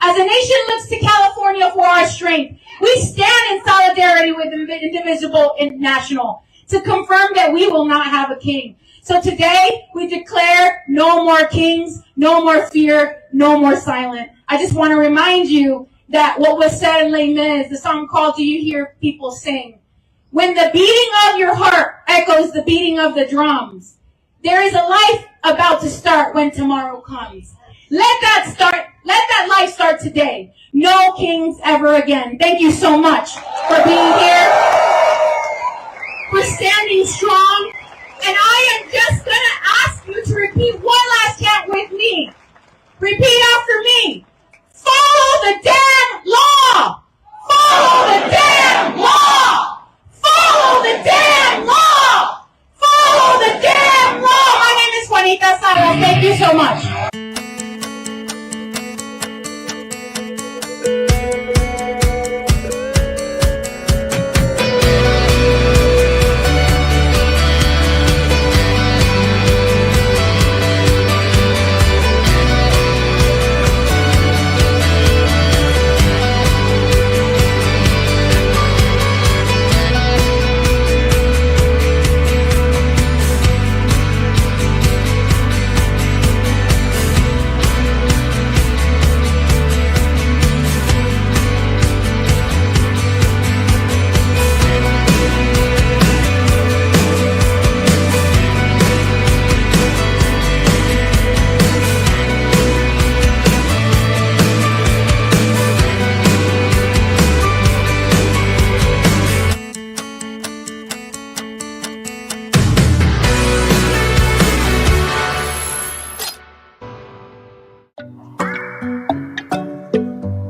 As a nation looks to California for our strength, we stand in solidarity with Indivisible International to confirm that we will not have a king. So today, we declare no more kings, no more fear, no more silence. I just want to remind you that what was said in Les Mis, the song called Do You Hear People Sing? When the beating of your heart echoes the beating of the drums, there is a life about to start when tomorrow comes. Let that life start today. No kings ever again. Thank you so much for being here, for standing strong. And I am just going to ask you to repeat one last chant with me. Repeat after me. Follow the damn law! Follow the damn law! Follow the damn law! Follow the damn law! My name is Juanita Saras. Thank you so much.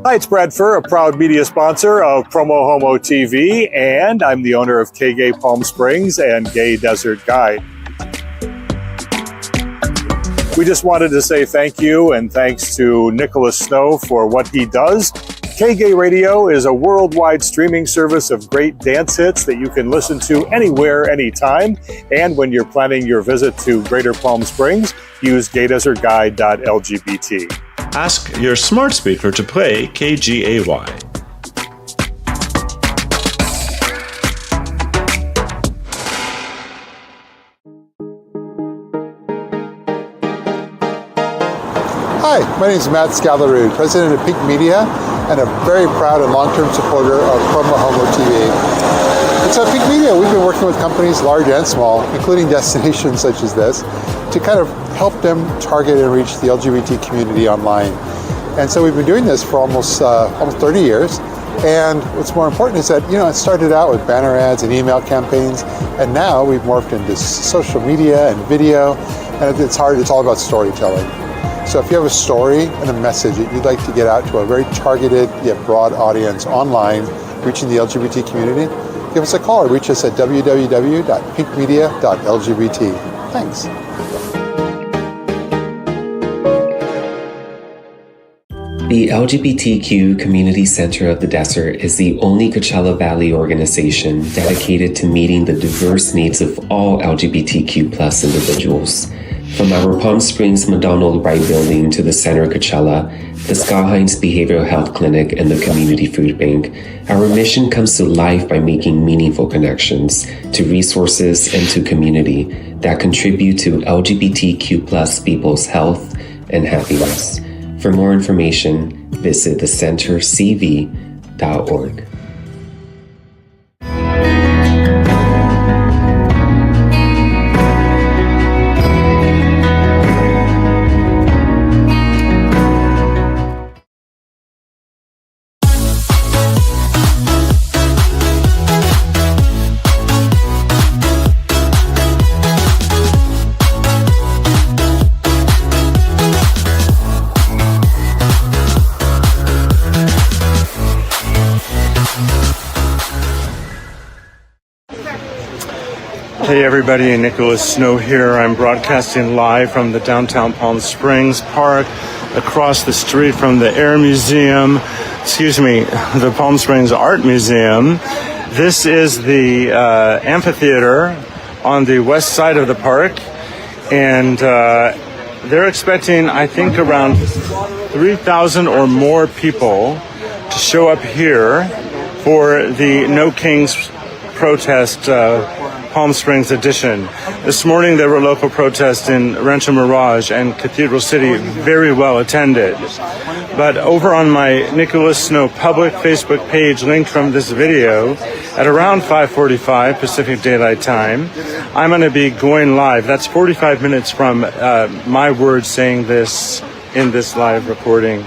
Hi, it's Brad Furr, a proud media sponsor of PromoHomo.TV, and I'm the owner of K-Gay Palm Springs and Gay Desert Guide. We just wanted to say thank you and thanks to Nicholas Snow for what he does. K-Gay Radio is a worldwide streaming service of great dance hits that you can listen to anywhere, anytime. And when you're planning your visit to Greater Palm Springs, use gaydesertguide.lgbt. Ask your smart speaker to play KGAY. Hi, my name is Matt Scalarud, president of Pink Media, and a very proud and long-term supporter of PromoHomo.TV. And so at Pink Media, we've been working with companies large and small, including destinations such as this, to kind of help them target and reach the LGBT community online. And so we've been doing this for almost 30 years. And what's more important is that, it started out with banner ads and email campaigns, and now we've morphed into social media and video, and it's all about storytelling. So if you have a story and a message that you'd like to get out to a very targeted yet broad audience online, reaching the LGBT community, give us a call or reach us at www.pinkmedia.lgbt. Thanks. The LGBTQ Community Center of the Desert is the only Coachella Valley organization dedicated to meeting the diverse needs of all LGBTQ+ individuals. From our Palm Springs McDonald Wright Building to the Center Coachella, the Scott Hines Behavioral Health Clinic, and the Community Food Bank, our mission comes to life by making meaningful connections to resources and to community that contribute to LGBTQ+ people's health and happiness. For more information, visit thecentercv.org. Hey everybody, Nicholas Snow here. I'm broadcasting live from the downtown Palm Springs Park, across the street from the the Palm Springs Art Museum. This is the amphitheater on the west side of the park, and they're expecting, I think, around 3,000 or more people to show up here for the No Kings protest, Palm Springs edition. This morning there were local protests in Rancho Mirage and Cathedral City, very well attended. But over on my Nicholas Snow public Facebook page, linked from this video, at around 5:45 Pacific Daylight Time, I'm going to be going live. That's 45 minutes from my words saying this in this live recording.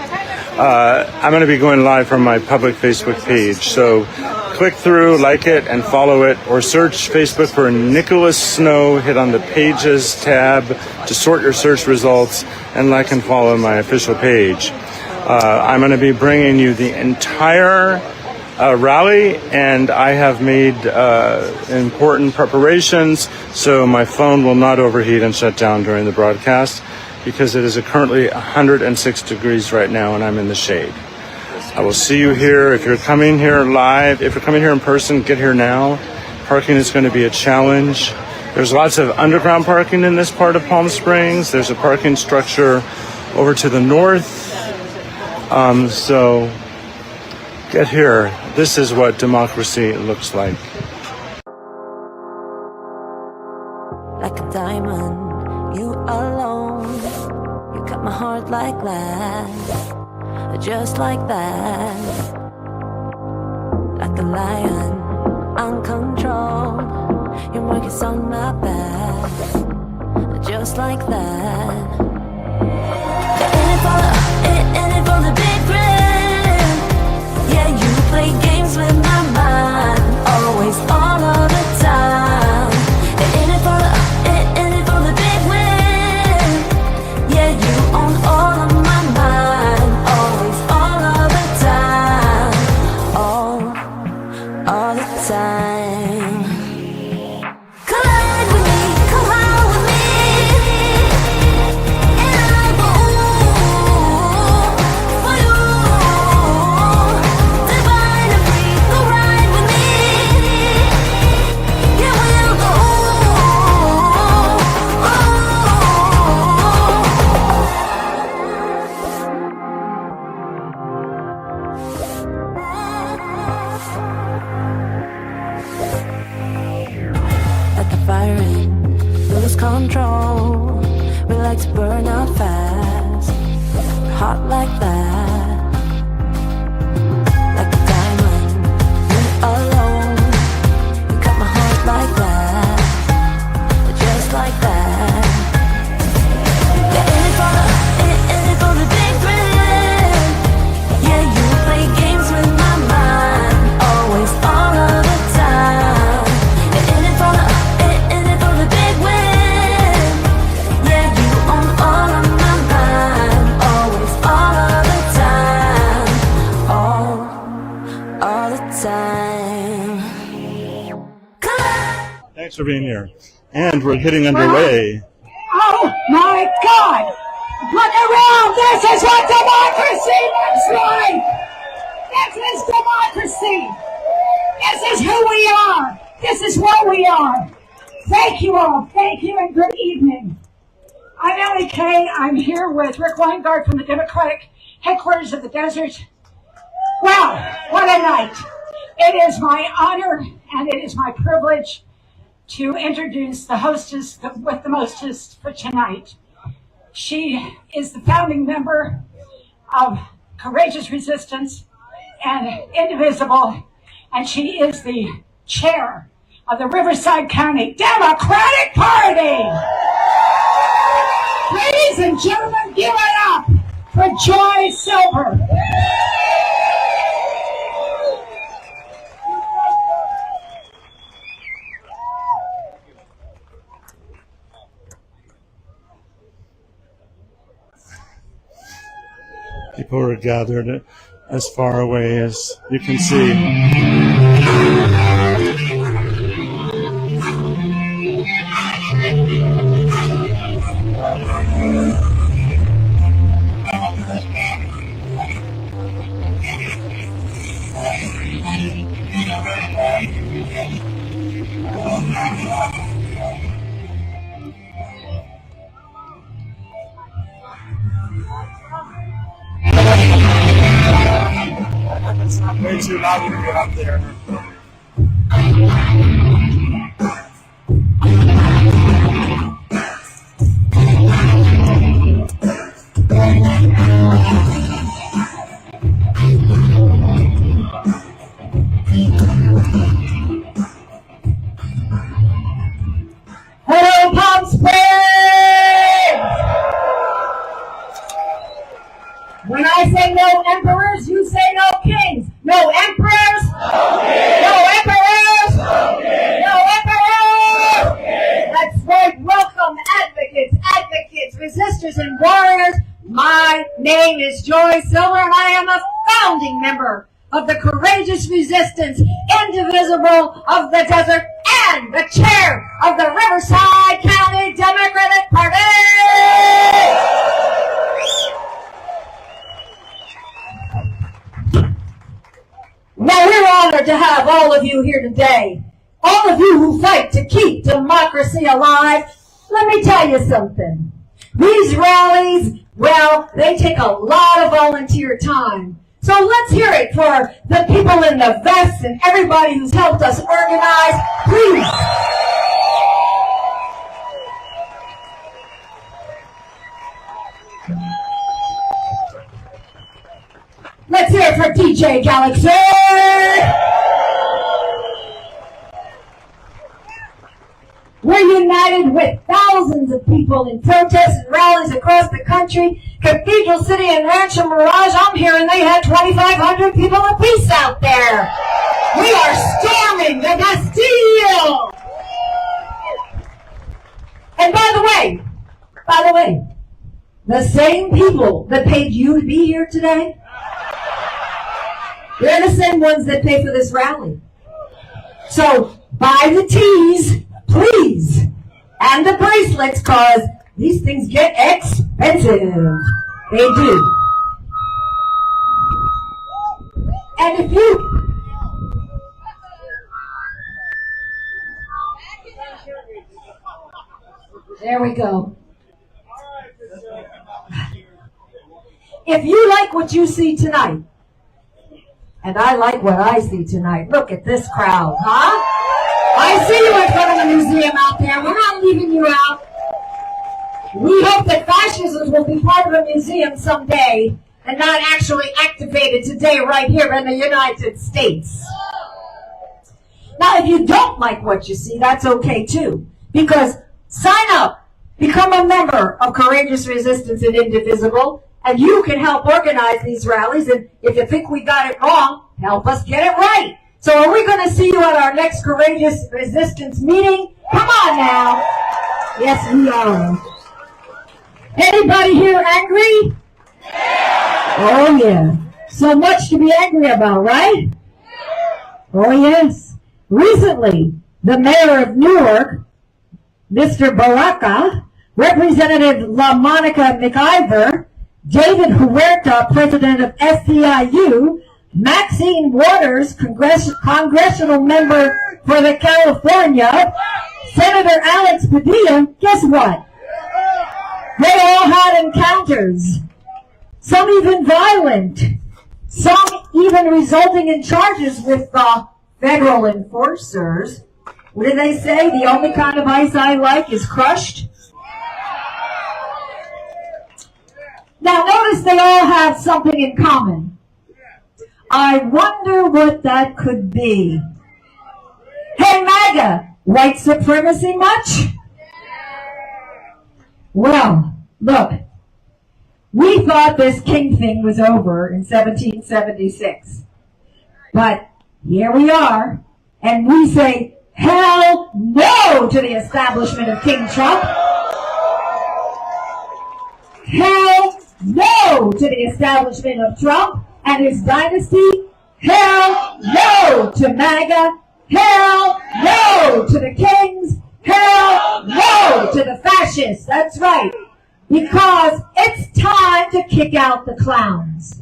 I'm going to be going live from my public Facebook page. So click through, like it, and follow it, or search Facebook for Nicholas Snow. Hit on the Pages tab to sort your search results, and like and follow my official page. I'm going to be bringing you the entire rally, and I have made important preparations so my phone will not overheat and shut down during the broadcast, because it is currently 106 degrees right now and I'm in the shade. I will see you here. If you're coming here live, if you're coming here in person, get here now. Parking is going to be a challenge. There's lots of underground parking in this part of Palm Springs. There's a parking structure over to the north. So get here. This is what democracy looks like. Like a diamond, you alone. You cut my heart like glass, just like that. Like a lion, uncontrolled. Your mark is on my back, just like that. In it for the big thrill. Yeah, you play games with my mind, always, all of the time. In it for the big win. Yeah, you own all of my mind, always, all of the time, all the time. Collide with me, come out with me, and I go for you. Divine and free, go ride with me. Yeah, we'll go. Like a fire in, lose control. We like to burn out fast, hot like that. Like a diamond, you alone. You cut my heart like that, just like that. Yeah, in it for the big thrill. Yeah, you play games with my mind, always, all of the time. Yeah, in it for the big win. Yeah, you own all of my mind, always, all of the time, all the time. Thanks for being here. And we're getting underway. Oh my God! Look around! This is what democracy looks like! This is democracy! This is who we are! This is what we are! Thank you all. Thank you and good evening. I'm Ellie Kay. I'm here with Rick Weingart from the Democratic headquarters of the desert. Wow, what a night. It is my honor and it is my privilege to introduce the hostess with the mostest for tonight. She is the founding member of Courageous Resistance and Indivisible, and she is the chair of the Riverside County Democratic Party. Ladies and gentlemen, give it up for Joy Silver. People are gathered as far away as you can see. way too loud to get up there. Hello, Palm Springs! When I say no emperors, you say no kings. No emperors. No kings. No emperors. No kings. No emperors. No kings. That's right. Welcome, advocates, resistors, and warriors. My name is Joy Silver, and I am a founding member of the Courageous Resistance, Indivisible of the Desert, and the chair of the Riverside County Democratic Party. Now, we're honored to have all of you here today. All of you who fight to keep democracy alive. Let me tell you something. These rallies, well, they take a lot of volunteer time. So let's hear it for the people in the vests and everybody who's helped us organize. Please. Let's hear it for DJ Galaxy. We're united with thousands of people in protests and rallies across the country. Cathedral City and Rancho Mirage, I'm hearing they had 2,500 people apiece out there. We are storming the Bastille. And by the way, the same people that paid you to be here today, they're the same ones that pay for this rally. So buy the teas, please, and the bracelets, cause these things get expensive. They do. And if you... There we go. If you like what you see tonight, and I like what I see tonight, look at this crowd, huh? I see you in front of the museum out there. We're not leaving you out. We hope that fascism will be part of a museum someday and not actually activated today right here in the United States. Now, if you don't like what you see, that's okay too. Because sign up, become a member of Courageous Resistance and Indivisible, and you can help organize these rallies. And if you think we got it wrong, help us get it right. So are we going to see you at our next Courageous Resistance meeting? Come on now. Yes, we are. Anybody here angry? Oh, yeah. So much to be angry about, right? Oh, yes. Recently, the mayor of Newark, Mr. Baraka, Representative LaMonica McIver, David Huerta, president of SEIU, Maxine Waters, congressional member for the California, Senator Alex Padilla, guess what? They all had encounters, some even violent, some even resulting in charges with federal enforcers. What did they say? The only kind of ice I like is crushed. Now notice they all have something in common. I wonder what that could be. Hey MAGA, white supremacy much? Well, look, we thought this king thing was over in 1776. But here we are, and we say, hell no to the establishment of King Trump. Hell no to the establishment of Trump and his dynasty. Hell no to MAGA. Hell no to the kings. Hell no to the fascists. That's right. Because it's time to kick out the clowns.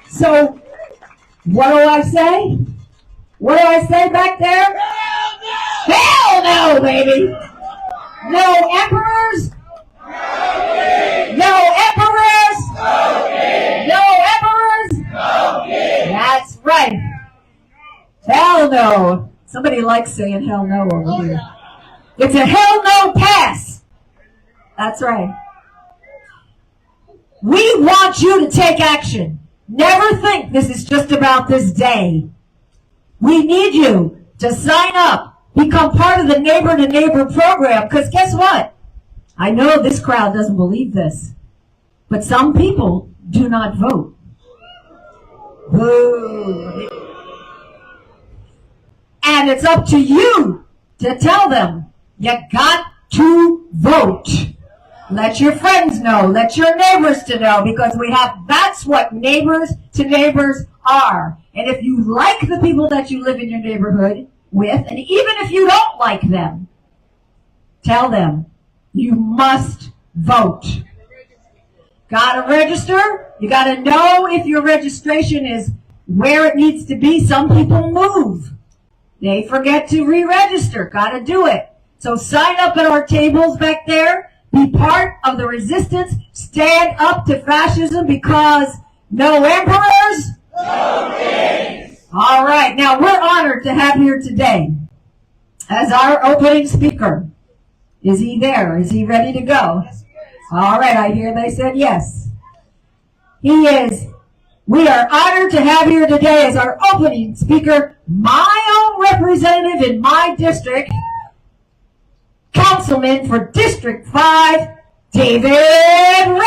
So, what do I say? What do I say back there? Hell no, baby. No emperors. No emperors. no. Somebody likes saying hell no over here. It's a hell no pass. That's right. We want you to take action. Never think this is just about this day. We need you to sign up, become part of the Neighbor to Neighbor program, because guess what? I know this crowd doesn't believe this, but some people do not vote. Boo. And it's up to you to tell them, you got to vote. Let your friends know, let your neighbors to know, because that's what neighbors to neighbors are. And if you like the people that you live in your neighborhood with, and even if you don't like them, tell them you must vote. Gotta register. You gotta know if your registration is where it needs to be. Some people move. They forget to re-register. Gotta do it. So sign up at our tables back there. Be part of the resistance. Stand up to fascism, because no emperors, no kings. All right. Now, we're honored to have here today as our opening speaker. Is he there? Is he ready to go? All right. I hear they said yes. He is. We are honored to have here today as our opening speaker, my own representative in my district, Councilman for District 5, David Reddy.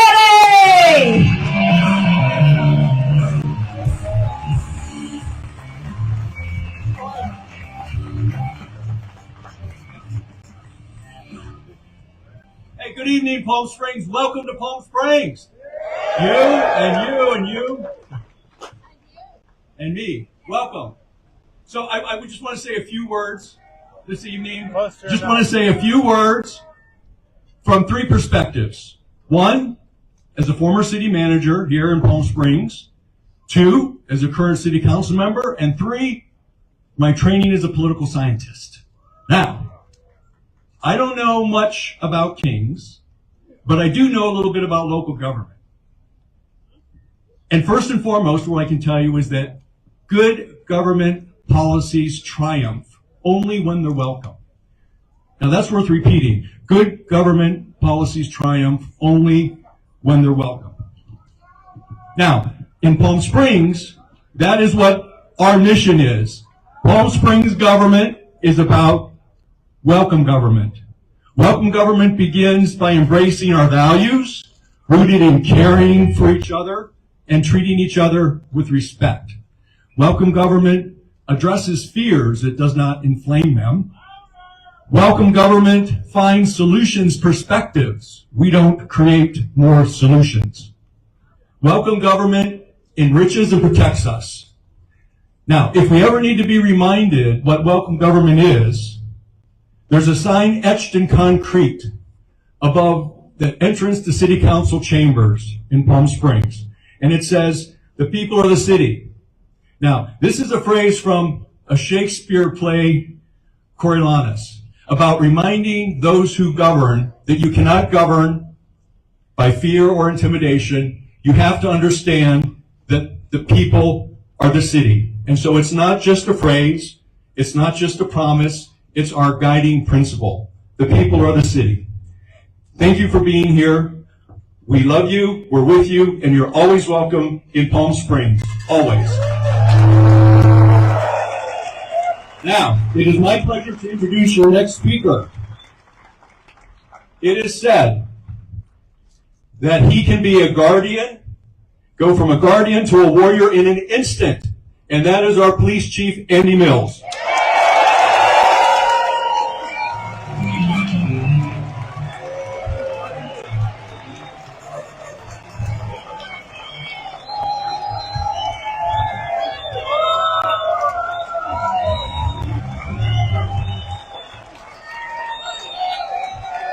Hey, good evening, Palm Springs. Welcome to Palm Springs. You and you and you and me. Welcome. So I would just want to say a few words this evening. Just want to say a few words from three perspectives. One, as a former city manager here in Palm Springs. Two, as a current city council member. And three, my training as a political scientist. Now, I don't know much about kings, but I do know a little bit about local government. And first and foremost, what I can tell you is that good government policies triumph only when they're welcome. Now that's worth repeating. Good government policies triumph only when they're welcome. Now, in Palm Springs, that is what our mission is. Palm Springs government is about welcome government. Welcome government begins by embracing our values, rooted in caring for each other and treating each other with respect. Welcome government addresses fears, it does not inflame them. Welcome government finds solutions, perspectives. We don't create more solutions. Welcome government enriches and protects us. Now, if we ever need to be reminded what welcome government is, there's a sign etched in concrete above the entrance to City Council chambers in Palm Springs. And it says, "The people are the city." Now, this is a phrase from a Shakespeare play, Coriolanus, about reminding those who govern that you cannot govern by fear or intimidation. You have to understand that the people are the city. And so it's not just a phrase, it's not just a promise, it's our guiding principle. The people are the city. Thank you for being here. We love you, we're with you, and you're always welcome in Palm Springs. Always. Now, it is my pleasure to introduce your next speaker. It is said that he can be a guardian, go from a guardian to a warrior in an instant, and that is our police chief, Andy Mills.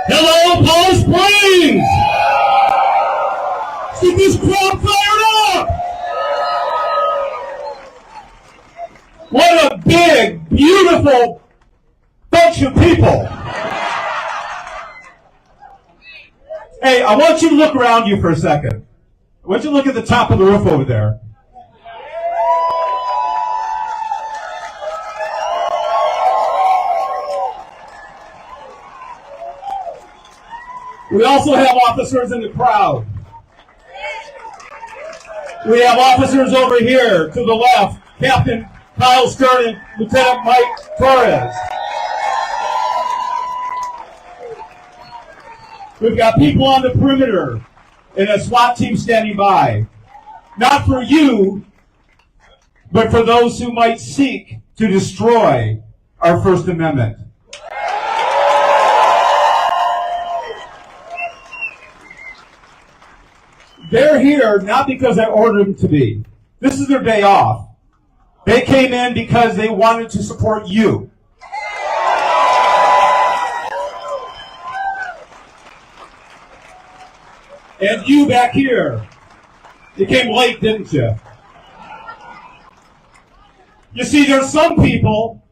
Hello, Palm Springs! See this crowd fired up! What a big, beautiful bunch of people! Hey, I want you to look around you for a second. I want you to look at the top of the roof over there. We also have officers in the crowd. We have officers over here to the left, Captain Kyle Stern and Lieutenant Mike Torres. We've got people on the perimeter and a SWAT team standing by. Not for you, but for those who might seek to destroy our First Amendment. They're here not because I ordered them to be. This is their day off. They came in because they wanted to support you. And you back here. You came late, didn't you? You see, there's some people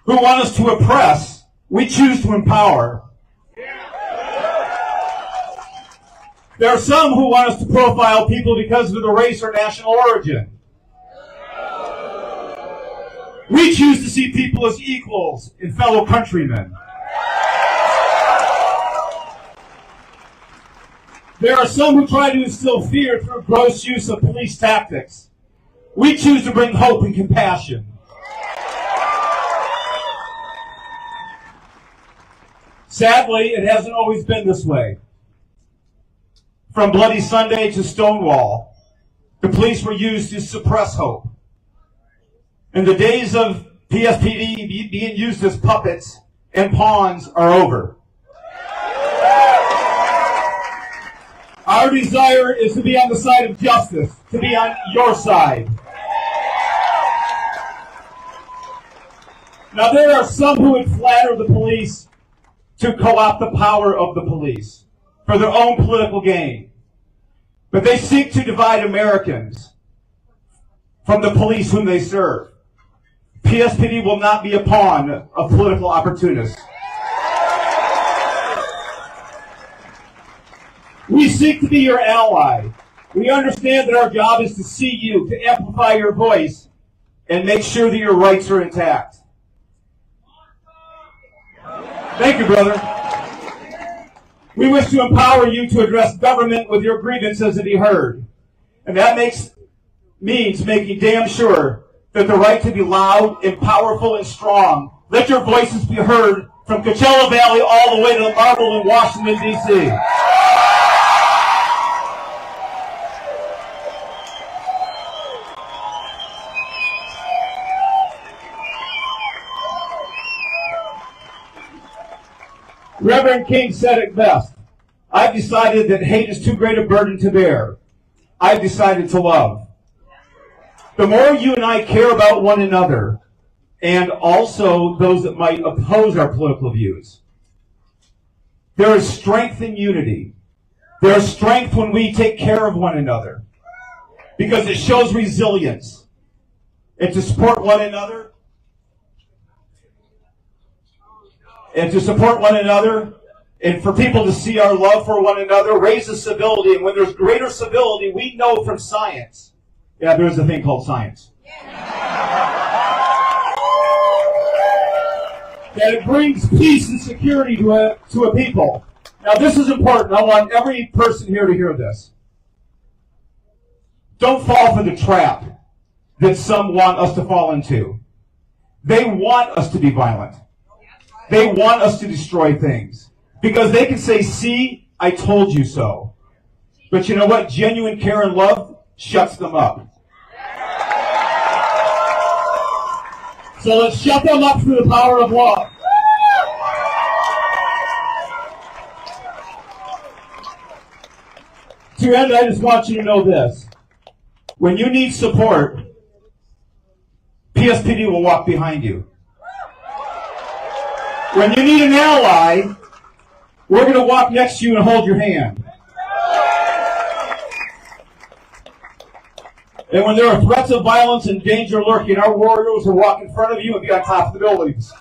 who want us to oppress. We choose to empower. There are some who want us to profile people because of their race or national origin. We choose to see people as equals and fellow countrymen. There are some who try to instill fear through gross use of police tactics. We choose to bring hope and compassion. Sadly, it hasn't always been this way. From Bloody Sunday to Stonewall, the police were used to suppress hope. And the days of PSPD being used as puppets and pawns are over. Our desire is to be on the side of justice, to be on your side. Now, there are some who would flatter the police to co-opt the power of the police for their own political gain. But they seek to divide Americans from the police whom they serve. PSPD will not be a pawn of political opportunists. We seek to be your ally. We understand that our job is to see you, to amplify your voice, and make sure that your rights are intact. Thank you, brother. We wish to empower you to address government with your grievances to be heard. And that means making damn sure that the right to be loud and powerful and strong, let your voices be heard from Coachella Valley all the way to the Marble in Washington, D.C. Reverend King said it best. I've decided that hate is too great a burden to bear. I've decided to love. The more you and I care about one another, and also those that might oppose our political views, there is strength in unity. There is strength when we take care of one another, because it shows resilience. And to support one another, and for people to see our love for one another, raises civility. And when there's greater civility, we know from science. Yeah, there's a thing called science. That it brings peace and security to a people. Now, this is important. I want every person here to hear this. Don't fall for the trap that some want us to fall into. They want us to be violent. They want us to destroy things. Because they can say, see, I told you so. But you know what? Genuine care and love shuts them up. So let's shut them up through the power of love. To end, I just want you to know this. When you need support, PSPD will walk behind you. When you need an ally, we're going to walk next to you and hold your hand. And when there are threats of violence and danger lurking, our warriors will walk in front of you and be on top of the buildings.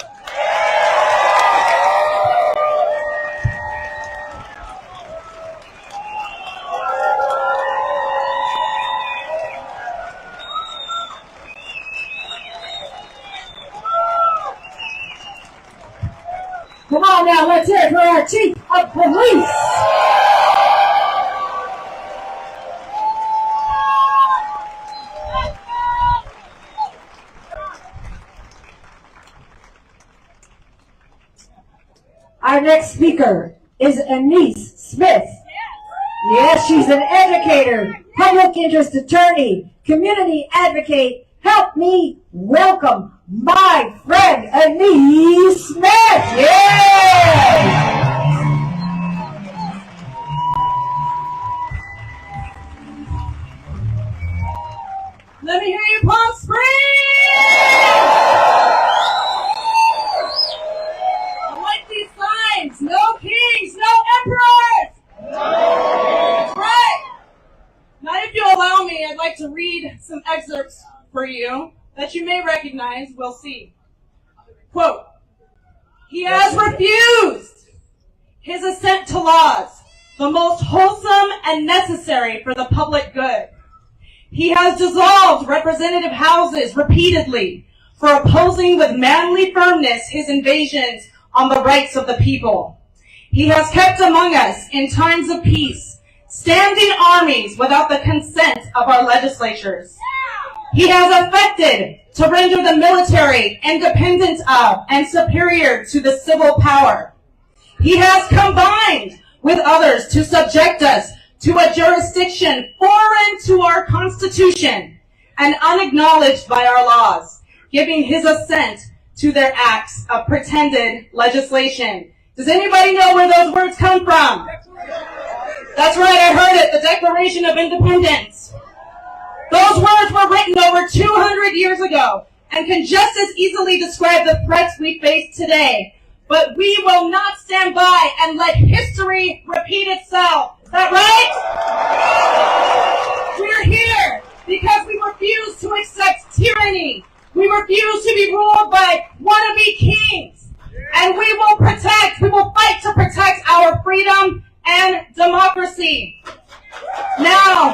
Come on now, let's hear it for our chief. of police. Our next speaker is Anise Smith. Yes, she's an educator, public interest attorney, community advocate. Help me welcome my friend Anise Smith. Yay! Let me hear you, Palm Springs! I like these signs. No kings, no emperors! Right. Now, if you allow me, I'd like to read some excerpts for you that you may recognize. We'll see. Quote, he has refused his assent to laws, the most wholesome and necessary for the public good. He has dissolved representative houses repeatedly for opposing with manly firmness his invasions on the rights of the people. He has kept among us in times of peace standing armies without the consent of our legislatures. He has affected to render the military independent of and superior to the civil power. He has combined with others to subject us to a jurisdiction foreign to our Constitution and unacknowledged by our laws, giving his assent to their acts of pretended legislation. Does anybody know where those words come from? That's right, I heard it, the Declaration of Independence. Those words were written over 200 years ago and can just as easily describe the threats we face today. But we will not stand by and let history repeat itself. Is that right? We're here because we refuse to accept tyranny. We refuse to be ruled by wannabe kings. And we will fight to protect our freedom and democracy. Now,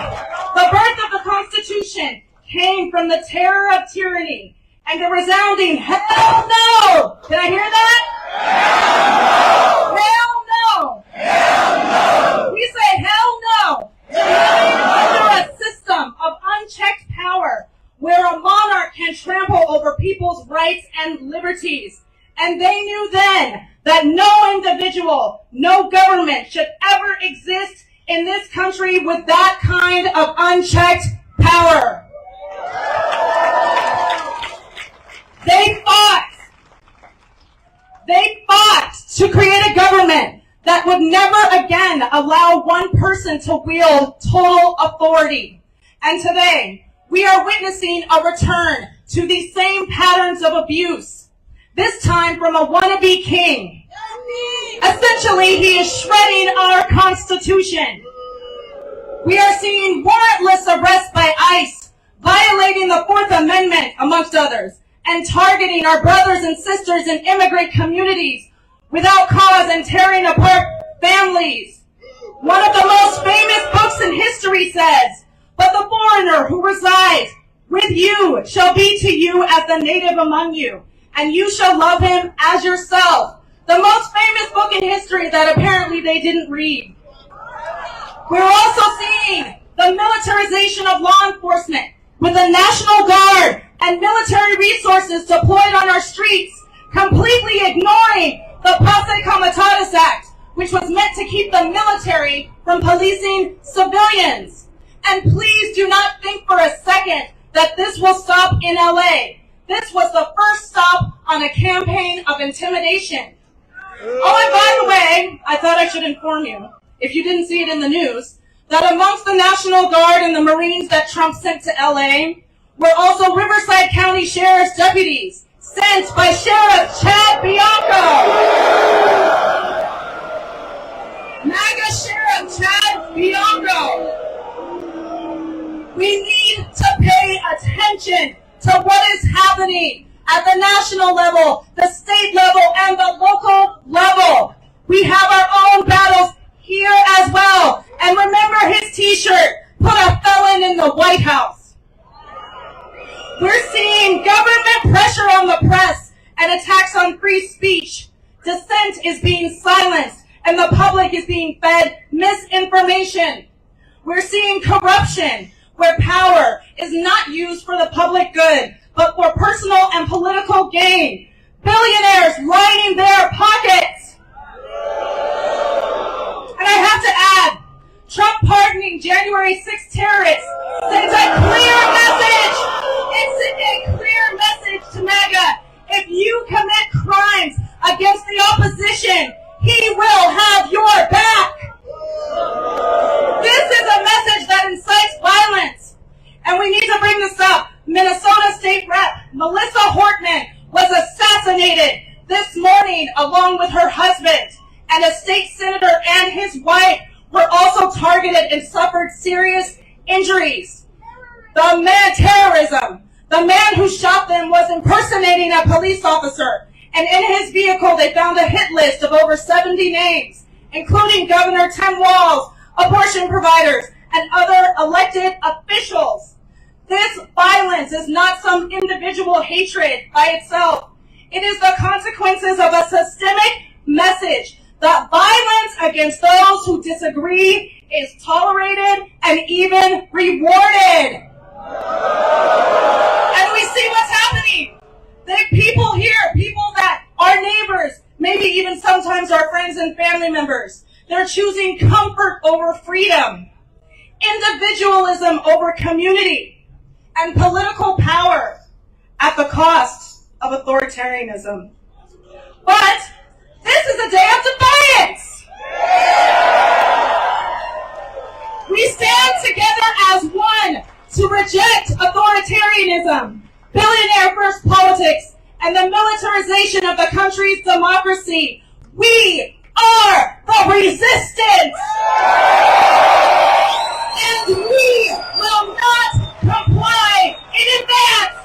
the birth of the Constitution came from the terror of tyranny and the resounding hell no! Did I hear that? Hell no! Hell no! We say hell no to living under a system of unchecked power where a monarch can trample over people's rights and liberties. And they knew then that no individual, no government should ever exist in this country with that kind of unchecked power. They fought to create a government that would never again allow one person to wield total authority. And today, we are witnessing a return to these same patterns of abuse, this time from a wannabe king. Essentially, he is shredding our Constitution. We are seeing warrantless arrests by ICE, violating the Fourth Amendment, amongst others, and targeting our brothers and sisters in immigrant communities without cause and tearing apart families. One of the most famous books in history says, "But the foreigner who resides with you shall be to you as the native among you, and you shall love him as yourself." The most famous book in history that apparently they didn't read. We're also seeing the militarization of law enforcement with the National Guard and military resources deployed on our streets, completely ignoring the Pace Comitatus Act, which was meant to keep the military from policing civilians. And please do not think for a second that this will stop in LA. This was the first stop on a campaign of intimidation. Oh, and by the way, I thought I should inform you, if you didn't see it in the news, that amongst the National Guard and the Marines that Trump sent to LA were also Riverside County Sheriff's deputies sent by Sheriff Chad Bianco. MAGA Sheriff Chad Bianco. We need to pay attention to what is happening at the national level, the state level, and the local level. We have our own battles here as well. And remember his t-shirt, put a felon in the White House. We're seeing government pressure on the press and attacks on free speech. Dissent is being silenced, and the public is being fed misinformation. We're seeing corruption, where power is not used for the public good, but for personal and political gain. Billionaires lining their pockets. And I have to add, Trump pardoning January 6th terrorists sends a clear message. It's a clear message to MAGA. If you commit crimes against the opposition, he will have your back. This is a message that incites violence. And we need to bring this up. Minnesota State Rep Melissa Hortman was assassinated this morning along with her husband. And a state senator and his wife were also targeted and suffered serious injuries. The man, terrorism. The man who shot them was impersonating a police officer. And in his vehicle, they found a hit list of over 70 names, including Governor Tim Walz, abortion providers, and other elected officials. This violence is not some individual hatred by itself. It is the consequences of a systemic message that violence against those who disagree is tolerated and even rewarded. And we see what's happening. The people here, people that are neighbors, maybe even sometimes our friends and family members, they're choosing comfort over freedom, individualism over community, and political power at the cost of authoritarianism. But this is a day of defiance. We stand together as one to reject authoritarianism, billionaire first politics, and the militarization of the country's democracy. We are the resistance. And we will not comply in advance.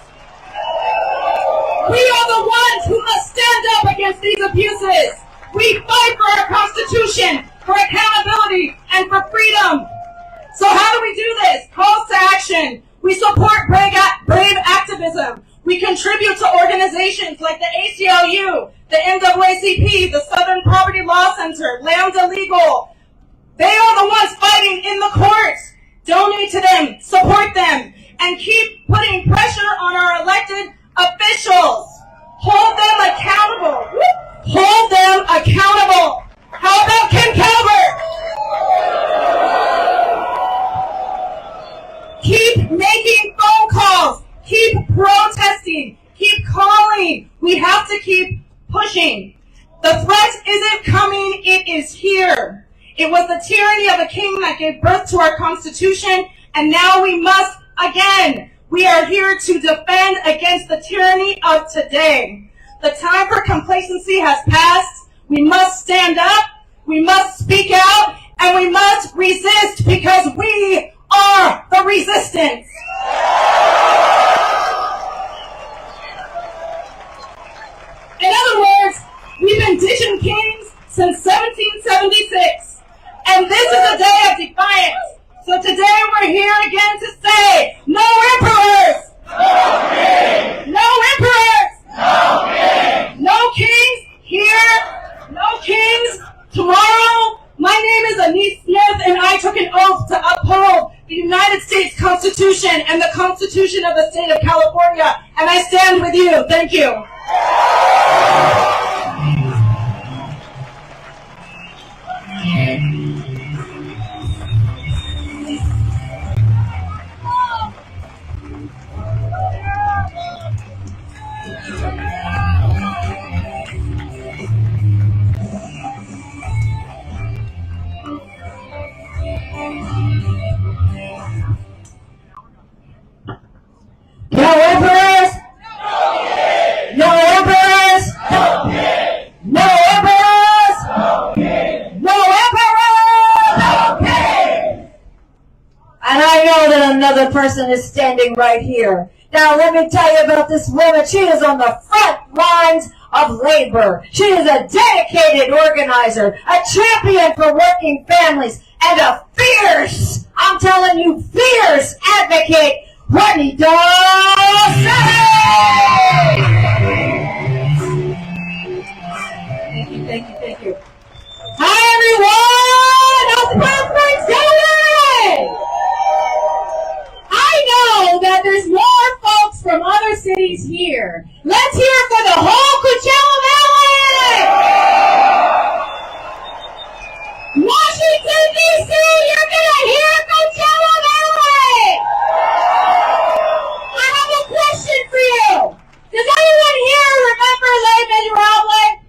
We are the ones who must stand up against these abuses. We fight for our Constitution, for accountability, and for freedom. So how do we do this? Calls to action. We support brave activism. We contribute to organizations like the ACLU, the NAACP, the Southern Poverty Law Center, Lambda Legal. They are the ones fighting in the courts. Donate to them, support them, and keep putting pressure on our elected officials. Hold them accountable. Hold them accountable. How about Kim Calvert? Keep making phone calls. Keep protesting. Keep calling. We have to keep pushing. The threat isn't coming. It is here. It was the tyranny of a king that gave birth to our Constitution, and now we must again. We are here to defend against the tyranny of today. The time for complacency has passed. We must stand up. We must speak out, and we must resist because we are the resistance. In other words, we've been ditching kings since 1776, and this is a day of defiance. So today we're here again to say, no emperors! No kings! No emperors! No kings! No kings here! No kings tomorrow! My name is Anise Smith, and I took an oath to uphold the United States Constitution and the Constitution of the State of California, and I stand with you. Thank you. No emperors! No emperors! No emperors! No emperors! And I know that another person is standing right here. Now let me tell you about this woman. She is on the front lines of labor. She is a dedicated organizer, a champion for working families, and a fierce, I'm telling you, fierce advocate, Juanita Thank you. I am cities here. Let's hear it for the whole Coachella Valley! Washington, D.C., you're gonna hear Coachella Valley! I have a question for you. Does anyone here remember Les Miserables?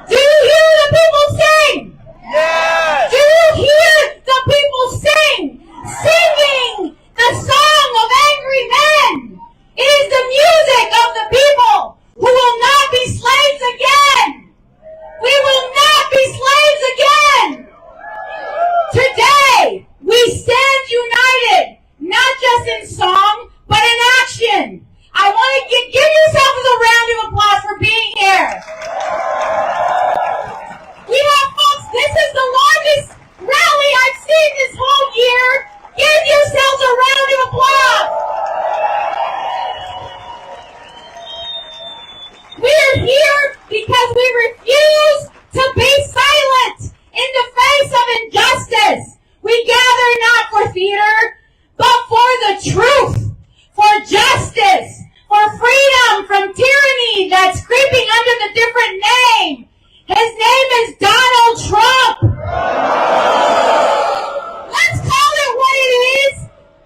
Do you hear the people sing? Yes! Do you hear the people sing? Singing the song of angry men. It is the music of the people who will not be slaves again. We will not be slaves again. Today, we stand united, not just in song, but in action. I want to give yourselves a round of applause for being here. We have folks, this is the largest rally I've seen this whole year. Give yourselves a round of applause. We're here because we refuse to be silent in the face of injustice. We gather not for theater, but for the truth, for justice, for freedom from tyranny that's creeping under the different name. His name is Donald Trump. Let's call it what it is.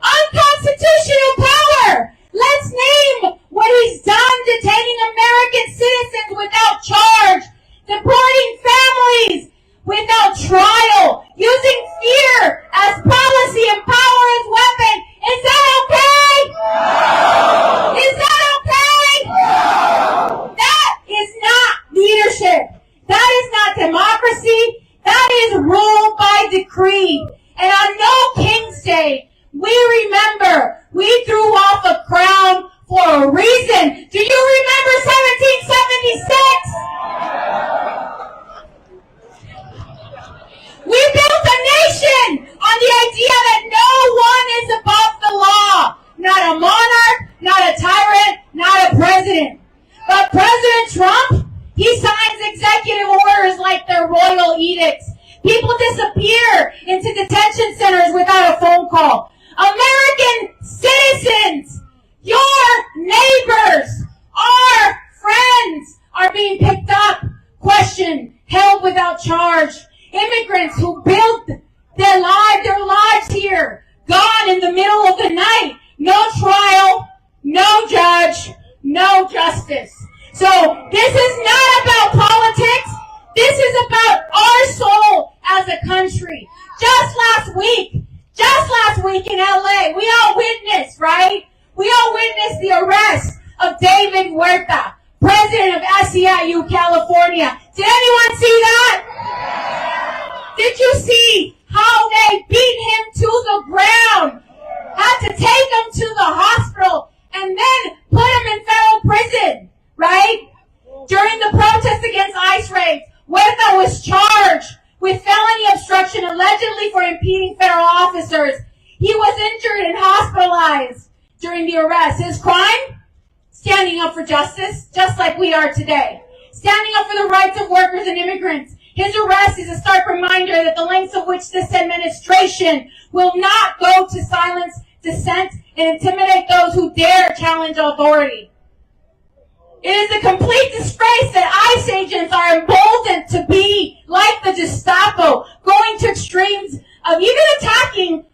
Unconstitutional power. Let's name what he's done, detaining American citizens without charge, deporting families without trial, using fear as policy and power as weapon. Is that okay? No. Is that okay? No. That is not leadership. That is not democracy. That is rule by decree. And on No King's Day, we remember we threw off a crown for a reason. Do you remember 1776? We built a nation on the idea that no one is above the law. Not a monarch, not a tyrant, not a president. But President Trump, he signs executive orders like they're royal edicts. People disappear into detention centers without a phone call. American citizens, your neighbors, our friends are being picked up, questioned, held without charge. Immigrants who built their lives here, gone in the middle of the night. No trial, no judge, no justice. So this is not about politics. This is about our soul as a country. Just last week in LA, we all witnessed, right? We all witnessed the arrest of David Huerta, president of SEIU California. Did anyone see that? Did you see how they beat him to the ground? Had to take him to the hospital and then put him in federal prison, right? During the protest against ICE raids, Huerta was charged with felony obstruction allegedly for impeding federal officers. He was injured and hospitalized during the arrest. His crime? Standing up for justice, just like we are today. Standing up for the rights of workers and immigrants. His arrest is a stark reminder that the lengths of which this administration will not go to silence dissent and intimidate those who dare challenge authority. It is a complete disgrace that ICE agents are emboldened to be like the Gestapo, going to extremes of even attacking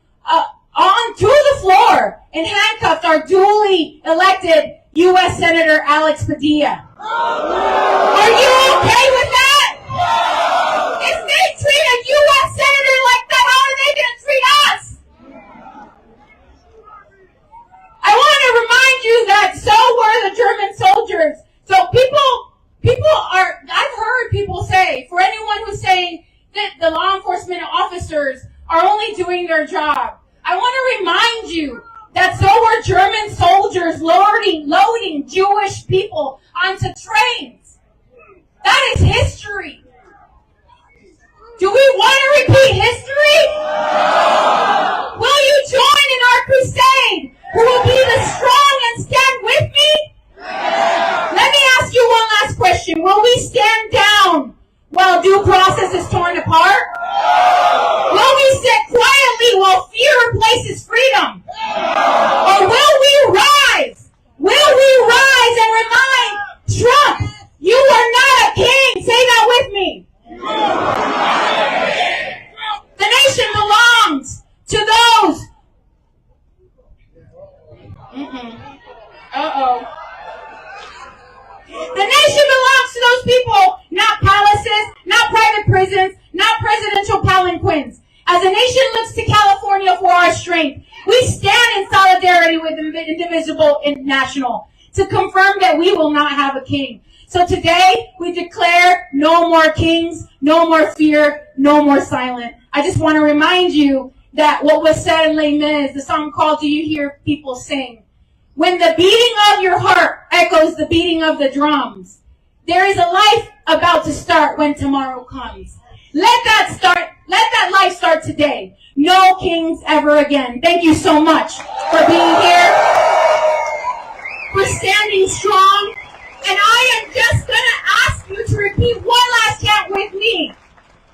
onto the floor and handcuffed our duly elected U.S. Senator Alex Padilla. Are you okay with that? If they treat a U.S. Senator like that, how are they going to treat us? I want to remind you that so were the German soldiers. So I've heard people say, for anyone who's saying that the law enforcement officers are only doing their job, I want to remind you that so were German soldiers loading Jewish people onto trains. That is history. Do we want to repeat history? Will you join in our crusade? Who will be the strong and stand with me? Let me ask you one last question. Will we stand down while due process is torn apart? Will we sit quietly while fear replaces freedom? Or will we rise? Will rise and remind Trump, you are not a king. Say that with me. The nation belongs to those. The nation belongs to those people, not palaces, not private prisons, not presidential palanquins. As a nation looks to California for our strength, we stand in solidarity with the indivisible and national to confirm that we will not have a king. So today, we declare no more kings, no more fear, no more silence. I just want to remind you that what was said in Les Mis, the song called Do You Hear People Sing? When the beating of your heart echoes the beating of the drums, there is a life about to start when tomorrow comes. Let that life start today. No kings ever again. Thank you so much for being here, for standing strong. And I am just going to ask you to repeat one last chant with me.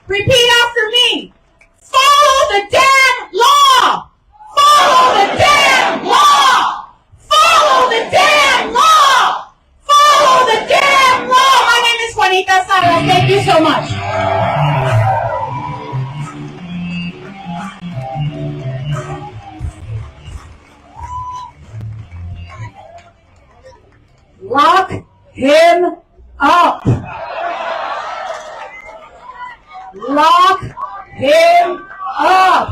Repeat after me. Follow the damn law! Follow the damn law! Follow the damn law! Follow the damn law! My name is Juanita Salas. Thank you so much. Lock him up. Lock him up.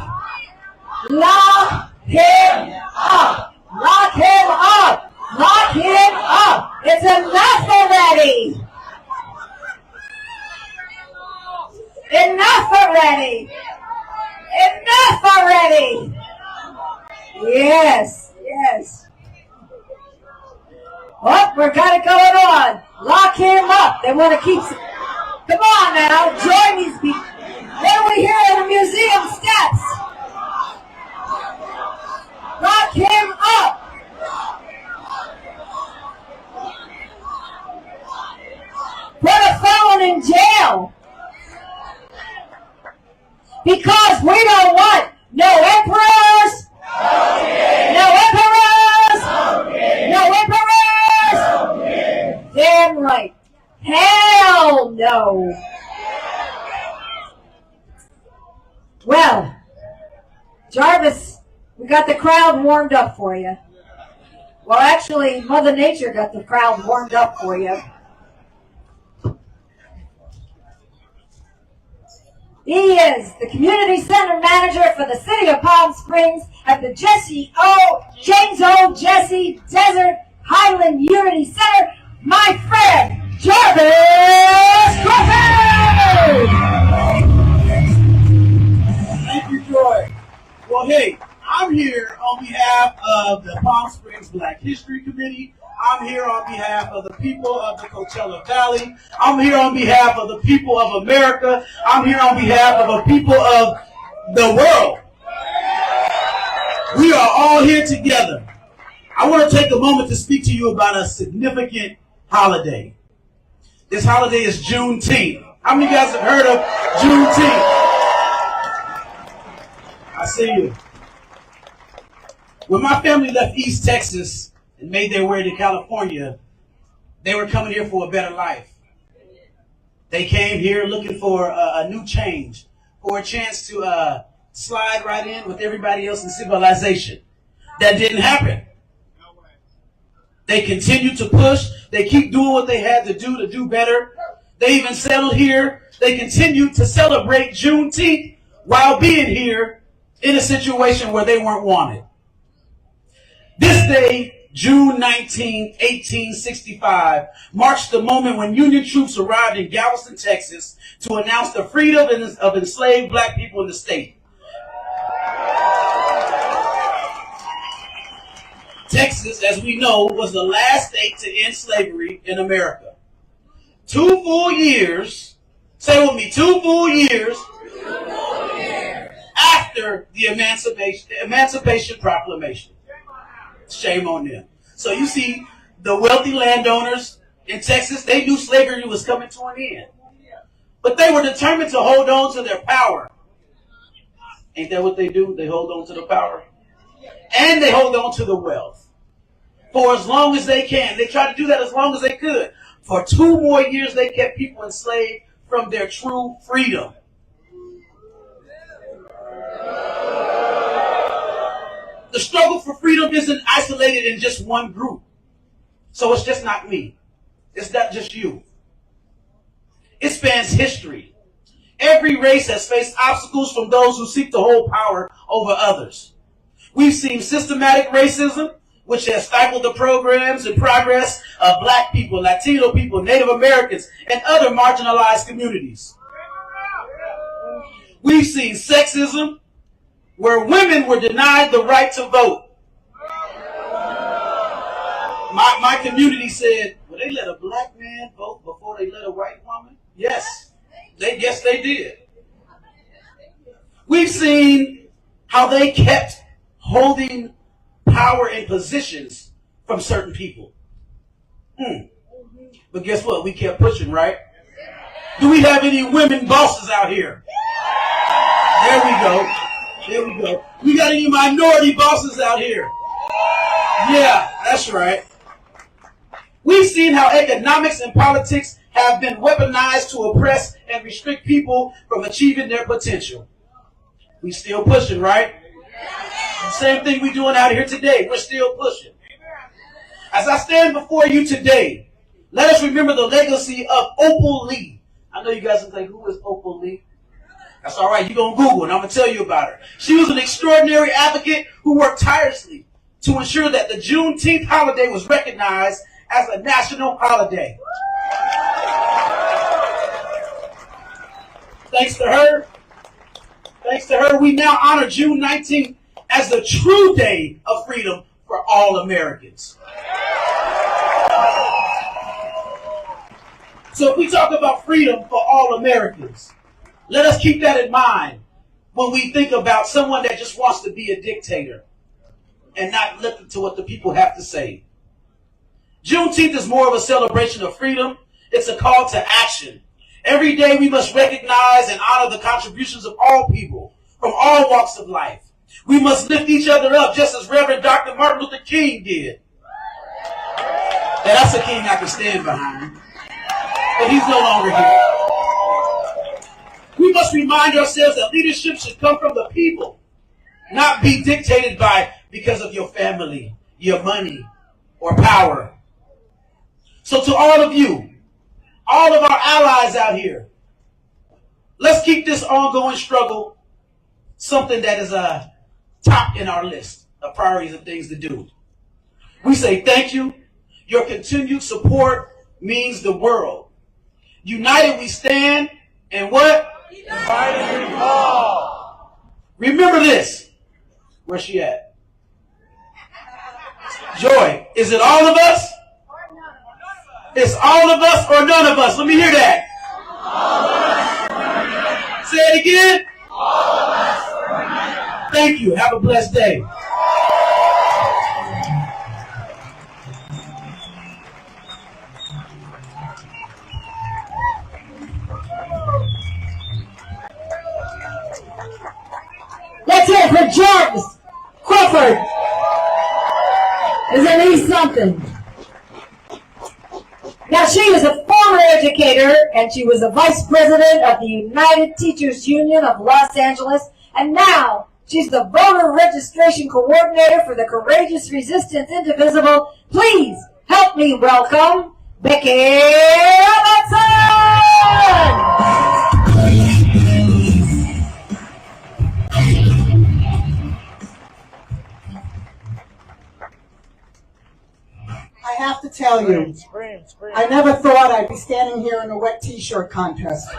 Lock him up. Lock him up. Lock him up. It's enough already. Enough already. Enough already. Yes, yes. Oh, we've got it going on. Lock him up. They want to keep... Come on now, join these people. What do we hear in the museum steps? Lock him up. Put a felon in jail. Because we don't want no emperors. No emperors. No emperors. Damn right. Hell no. Well, Jarvis, we got the crowd warmed up for you. Well, actually, Mother Nature got the crowd warmed up for you. He is the community center manager for the city of Palm Springs at the James O. Jesse Desert Highland Unity Center, my friend, Jarvis Crawford! Thank you, Joy. Well, hey, I'm here on behalf of the Palm Springs Black History Committee. I'm here on behalf of the people of the Coachella Valley. I'm here on behalf of the people of America. I'm here on behalf of the people of the world. We are all here together. I want to take a moment to speak to you about a significant holiday. This holiday is Juneteenth. How many of you guys have heard of Juneteenth? I see you. When my family left East Texas and made their way to California, they were coming here for a better life. They came here looking for a new change, for a chance to slide right in with everybody else in civilization. That didn't happen. They continued to push. They keep doing what they had to do better. They even settled here. They continued to celebrate Juneteenth while being here in a situation where they weren't wanted. This day, June 19, 1865, marks the moment when Union troops arrived in Galveston, Texas, to announce the freedom of enslaved black people in the state. Texas, as we know, was the last state to end slavery in America. 2 full years, say with me, 2 full years after the Emancipation Proclamation. Shame on them. So you see, the wealthy landowners in Texas, they knew slavery was coming to an end. But they were determined to hold on to their power. Ain't that what they do? They hold on to the power. And they hold on to the wealth. for as long as they can. They tried to do that as long as they could. For 2 more years, they kept people enslaved from their true freedom. The struggle for freedom isn't isolated in just one group. So it's just not me. It's not just you. It spans history. Every race has faced obstacles from those who seek to hold power over others. We've seen systematic racism, which has stifled the programs and progress of Black people, Latino people, Native Americans, and other marginalized communities. We've seen sexism, where women were denied the right to vote. My community said, well, they let a Black man vote before they let a white woman? Yes, they did. We've seen how they kept holding power and positions from certain people. But guess what? We kept pushing, right? Do we have any women bosses out here? There we go. There we go. We got any minority bosses out here? Yeah, that's right. We've seen how economics and politics have been weaponized to oppress and restrict people from achieving their potential. We still pushing, right? Same thing we're doing out here today. We're still pushing. As I stand before you today, let us remember the legacy of Opal Lee. I know you guys will think, who is Opal Lee? That's all right. You're going to Google and I'm going to tell you about her. She was an extraordinary advocate who worked tirelessly to ensure that the Juneteenth holiday was recognized as a national holiday. Thanks to her, we now honor June 19th as the true day of freedom for all Americans. So if we talk about freedom for all Americans, let us keep that in mind when we think about someone that just wants to be a dictator and not listen to what the people have to say. Juneteenth is more of a celebration of freedom. It's a call to action. Every day we must recognize and honor the contributions of all people from all walks of life. We must lift each other up just as Reverend Dr. Martin Luther King did. And that's a king I can stand behind. But he's no longer here. We must remind ourselves that leadership should come from the people, not be dictated by because of your family, your money, or power. So to all of you, all of our allies out here, let's keep this ongoing struggle something that is top in our list of priorities and things to do. We say thank you. Your continued support means the world. United we stand, and what? Divided we fall. Remember this. Where's she at? Joy, is it all of us? It's all of us or none of us. Let me hear that. All of us or none of us. Say it again. All of us or none of us. Thank you. Have a blessed day. Let's hear it for Jarvis Crawford. Isn't he something? Now, she was a former educator, and she was a vice president of the United Teachers Union of Los Angeles, and now she's the voter registration coordinator for the Courageous Resistance Indivisible. Please help me welcome Becky Robertson! I have to tell you, I never thought I'd be standing here in a wet t-shirt contest.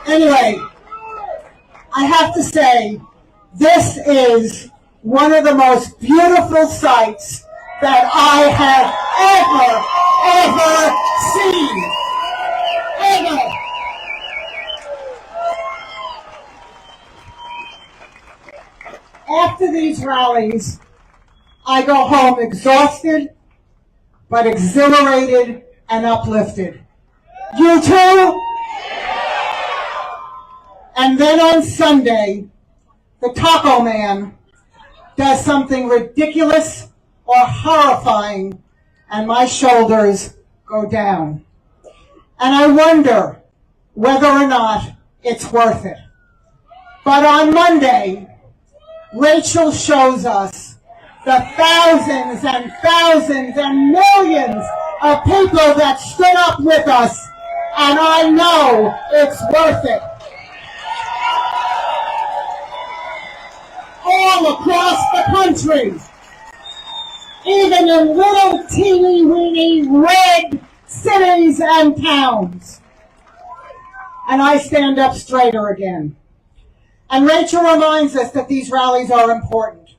Anyway, I have to say, this is one of the most beautiful sights that I have ever seen. Ever. After these rallies, I go home exhausted, but exhilarated and uplifted. You too? And then on Sunday, the Taco Man does something ridiculous or horrifying, and my shoulders go down. And I wonder whether or not it's worth it. But on Monday, Rachel shows us the thousands and thousands and millions of people that stood up with us, and I know it's worth it. All across the country, even in little teeny-weeny red cities and towns. And I stand up straighter again. And Rachel reminds us that these rallies are important.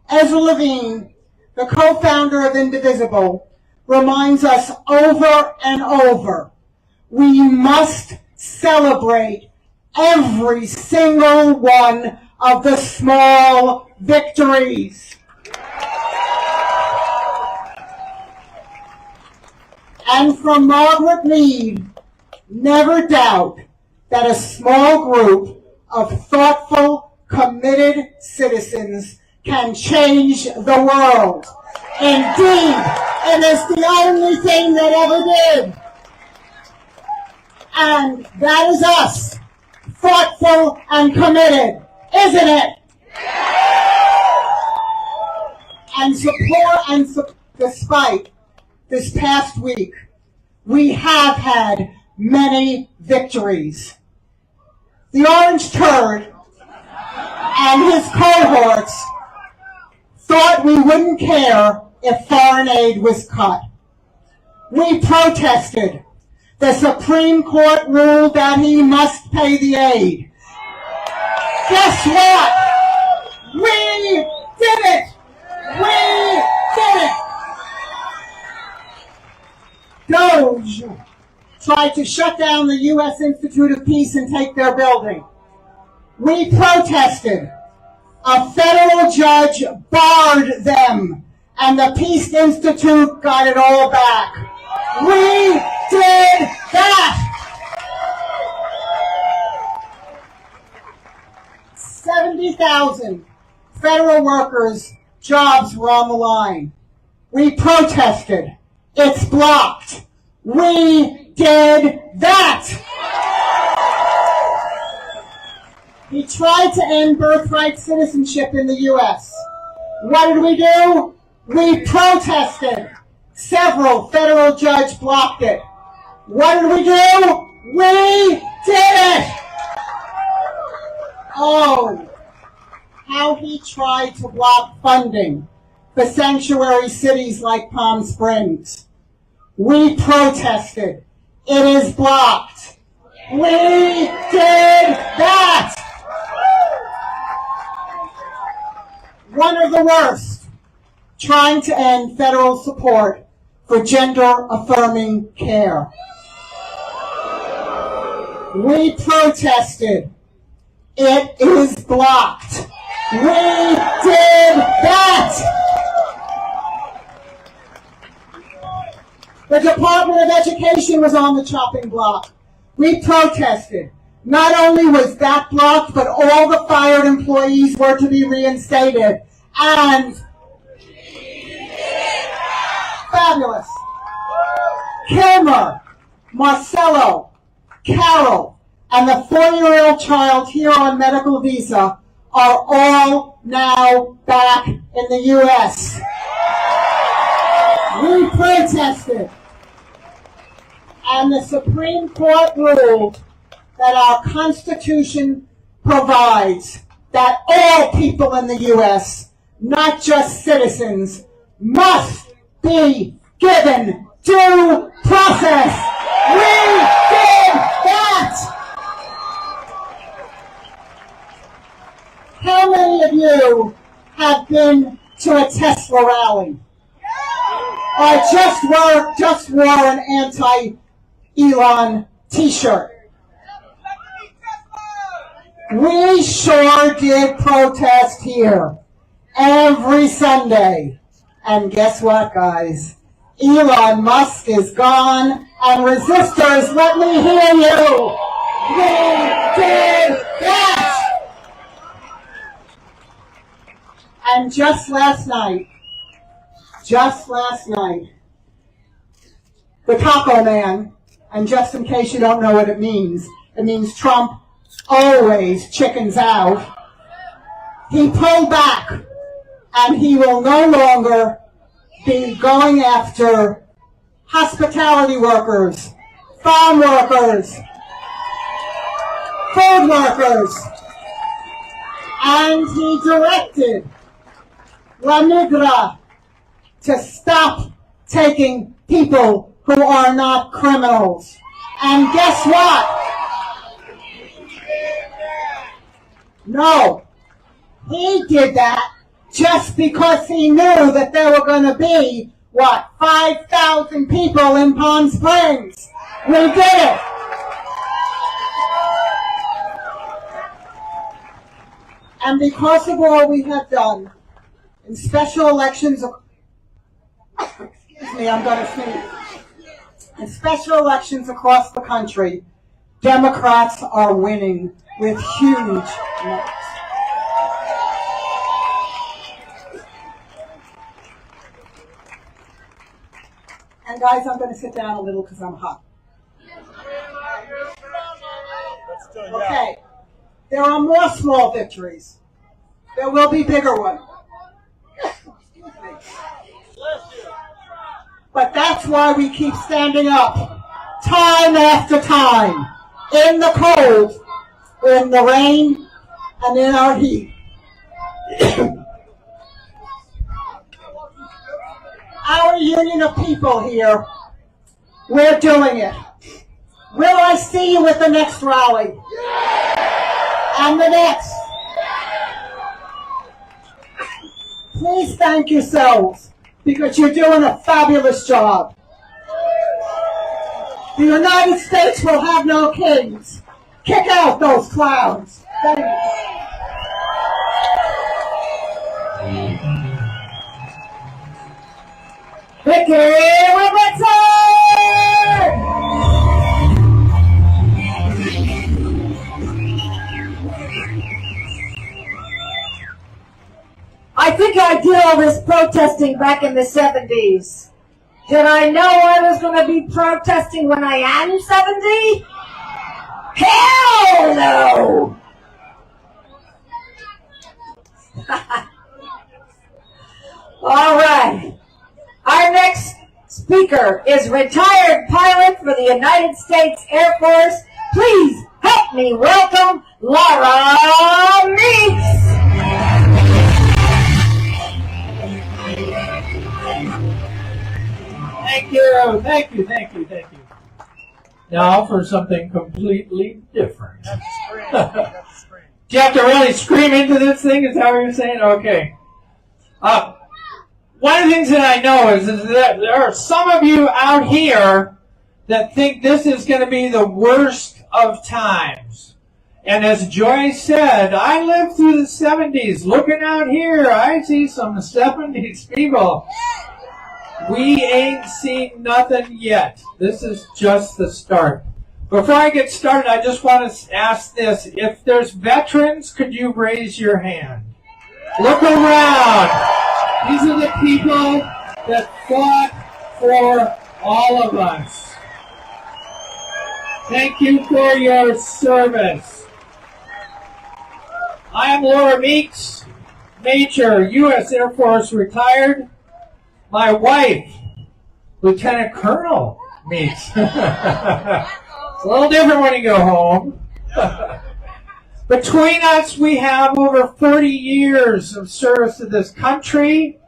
Ezra Levine, the co-founder of Indivisible, reminds us over and over, we must celebrate every single one of the small victories. And from Margaret Mead, never doubt that a small group of thoughtful, committed citizens can change the world. Indeed, it is the only thing that ever did. And that is us, thoughtful and committed, isn't it? And despite this past week, we have had many victories. The Orange Turd and his cohorts thought we wouldn't care if foreign aid was cut. We protested. The Supreme Court ruled that he must pay the aid. Guess what? We did it! We did it! Doge tried to shut down the U.S. Institute of Peace and take their building. We protested. A federal judge barred them, and the Peace Institute got it all back. We did that! 70,000 federal workers' jobs were on the line. We protested. It's blocked. We did that! He tried to end birthright citizenship in the U.S. What did we do? We protested. Several federal judges blocked it. What did we do? We did it! Oh, how he tried to block funding for sanctuary cities like Palm Springs. We protested. It is blocked. We did that! One of the worst, trying to end federal support for gender-affirming care. We protested. It is blocked. We did that! The Department of Education was on the chopping block. We protested. Not only was that blocked, but all the fired employees were to be reinstated. And fabulous. Kilmer, Marcelo, Carol, and the 4-year-old child here on medical visa are all now back in the U.S. We protested. And the Supreme Court ruled that our Constitution provides that all people in the U.S., not just citizens, must be given due process. We did that! How many of you have been to a Tesla rally? Or just wore an anti-Elon t-shirt? We sure did protest here every Sunday. And guess what, guys? Elon Musk is gone, and resistors, let me hear you. We did that! And just last night, just last night, the Taco Man, and just in case you don't know what it means Trump always chickens out. He pulled back, and he will no longer be going after hospitality workers, farm workers, food workers, and he directed La Migra to stop taking people who are not criminals. And guess what? No, he did that just because he knew that there were going to be, 5,000 people in Palm Springs. We did it. And because of all we have done in special elections, excuse me, I'm going to sneeze. In special elections across the country, Democrats are winning with huge votes. And guys, I'm going to sit down a little because I'm hot. Okay. There are more small victories. There will be bigger ones. Excuse me. But that's why we keep standing up, time after time, in the cold, in the rain, and in our heat. Our union of people here, we're doing it. Will I see you at the next rally? And the next. Please thank yourselves, because you're doing a fabulous job. The United States will have no kings. Kick out those clowns. Thank you. Victory Robertson! I think I did all this protesting back in the 70s. Did I know I was going to be protesting when I am 70? Hell no! All right. Our next speaker is retired pilot for the United States Air Force. Please help me welcome Laura Meeks. Thank you. Now for something completely different. Do you have to really scream into this thing? Is that what you're saying? Okay. One of the things that I know is that there are some of you out here that think this is going to be the worst of times. And as Joy said, I lived through the 70s. Looking out here, I see some 70s people. We ain't seen nothing yet. This is just the start. Before I get started, I just want to ask this. If there's veterans, could you raise your hand? Look around. These are the people that fought for all of us. Thank you for your service. I am Laura Meeks, Major, U.S. Air Force retired. My wife, Lieutenant Colonel Meeks. It's a little different when you go home. Between us, we have over 40 years of service to this country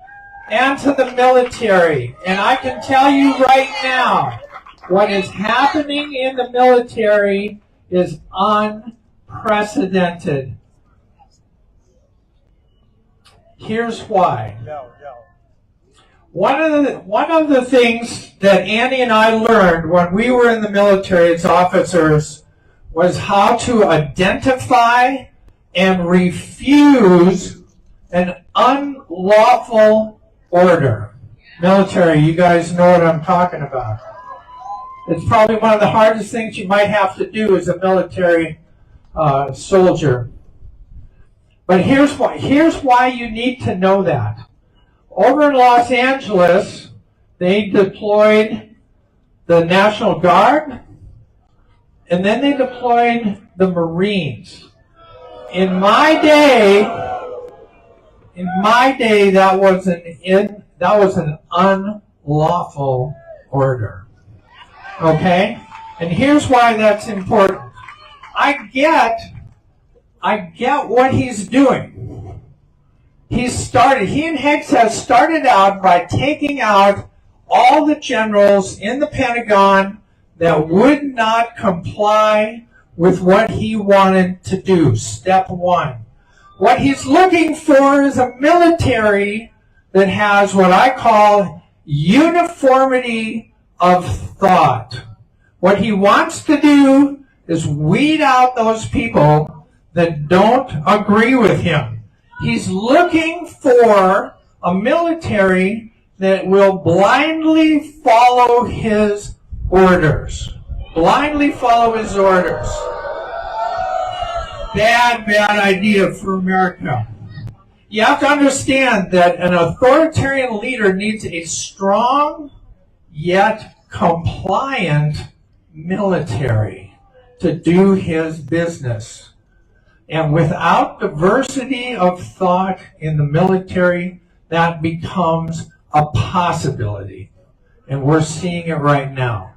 and to the military. And I can tell you right now, what is happening in the military is unprecedented. Here's why. One of the things that Annie and I learned when we were in the military as officers was how to identify and refuse an unlawful order. Military, you guys know what I'm talking about. It's probably one of the hardest things you might have to do as a military soldier. But here's why you need to know that. over in Los Angeles, they deployed the National Guard, and then they deployed the Marines. In my day, that was an unlawful order. Okay? And here's why that's important. I get what he's doing. He and Hicks has started out by taking out all the generals in the Pentagon that would not comply with what he wanted to do. Step one. What he's looking for is a military that has what I call uniformity of thought. What he wants to do is weed out those people that don't agree with him. He's looking for a military that will blindly follow his orders. Blindly follow his orders. Bad idea for America. You have to understand that an authoritarian leader needs a strong yet compliant military to do his business. And without diversity of thought in the military, that becomes a possibility. And we're seeing it right now.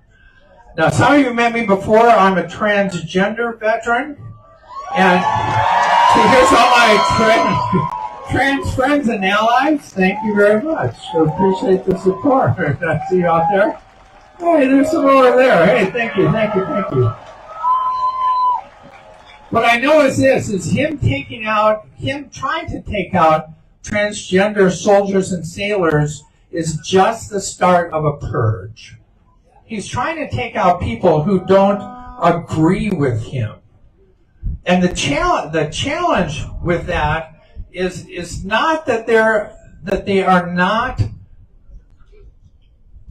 Now, some of you met me before. I'm a transgender veteran. And so here's all my trans friends and allies. Thank you very much. I appreciate the support. I see you out there. Hey, there's some over there. Hey, thank you. What I know is this, is him trying to take out transgender soldiers and sailors is just the start of a purge. He's trying to take out people who don't agree with him. And the challenge with that is not that they are not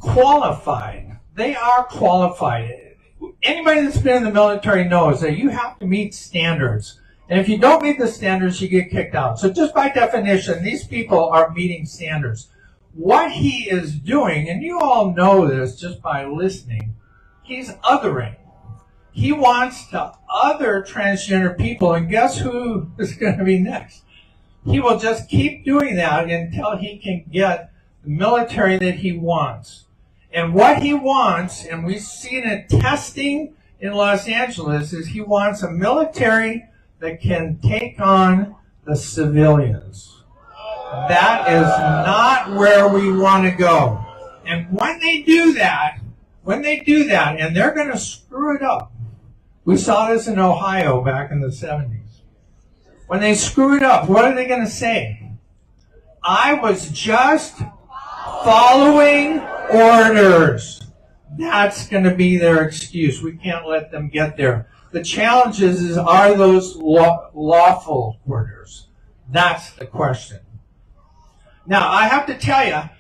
qualified. They are qualified. Anybody that's been in the military knows that you have to meet standards. And if you don't meet the standards, you get kicked out. So just by definition, these people are meeting standards. What he is doing, and you all know this just by listening, he's othering. He wants to other transgender people, and guess who is going to be next? He will just keep doing that until he can get the military that he wants. And what he wants, and we've seen it testing in Los Angeles, is he wants a military that can take on the civilians. That is not where we want to go. And when they do that, and they're going to screw it up. We saw this in Ohio back in the 70s. When they screw it up, what are they going to say? I was just following orders. That's going to be their excuse. We can't let them get there. The challenge is are those lawful orders? That's the question. Now, I have to tell you,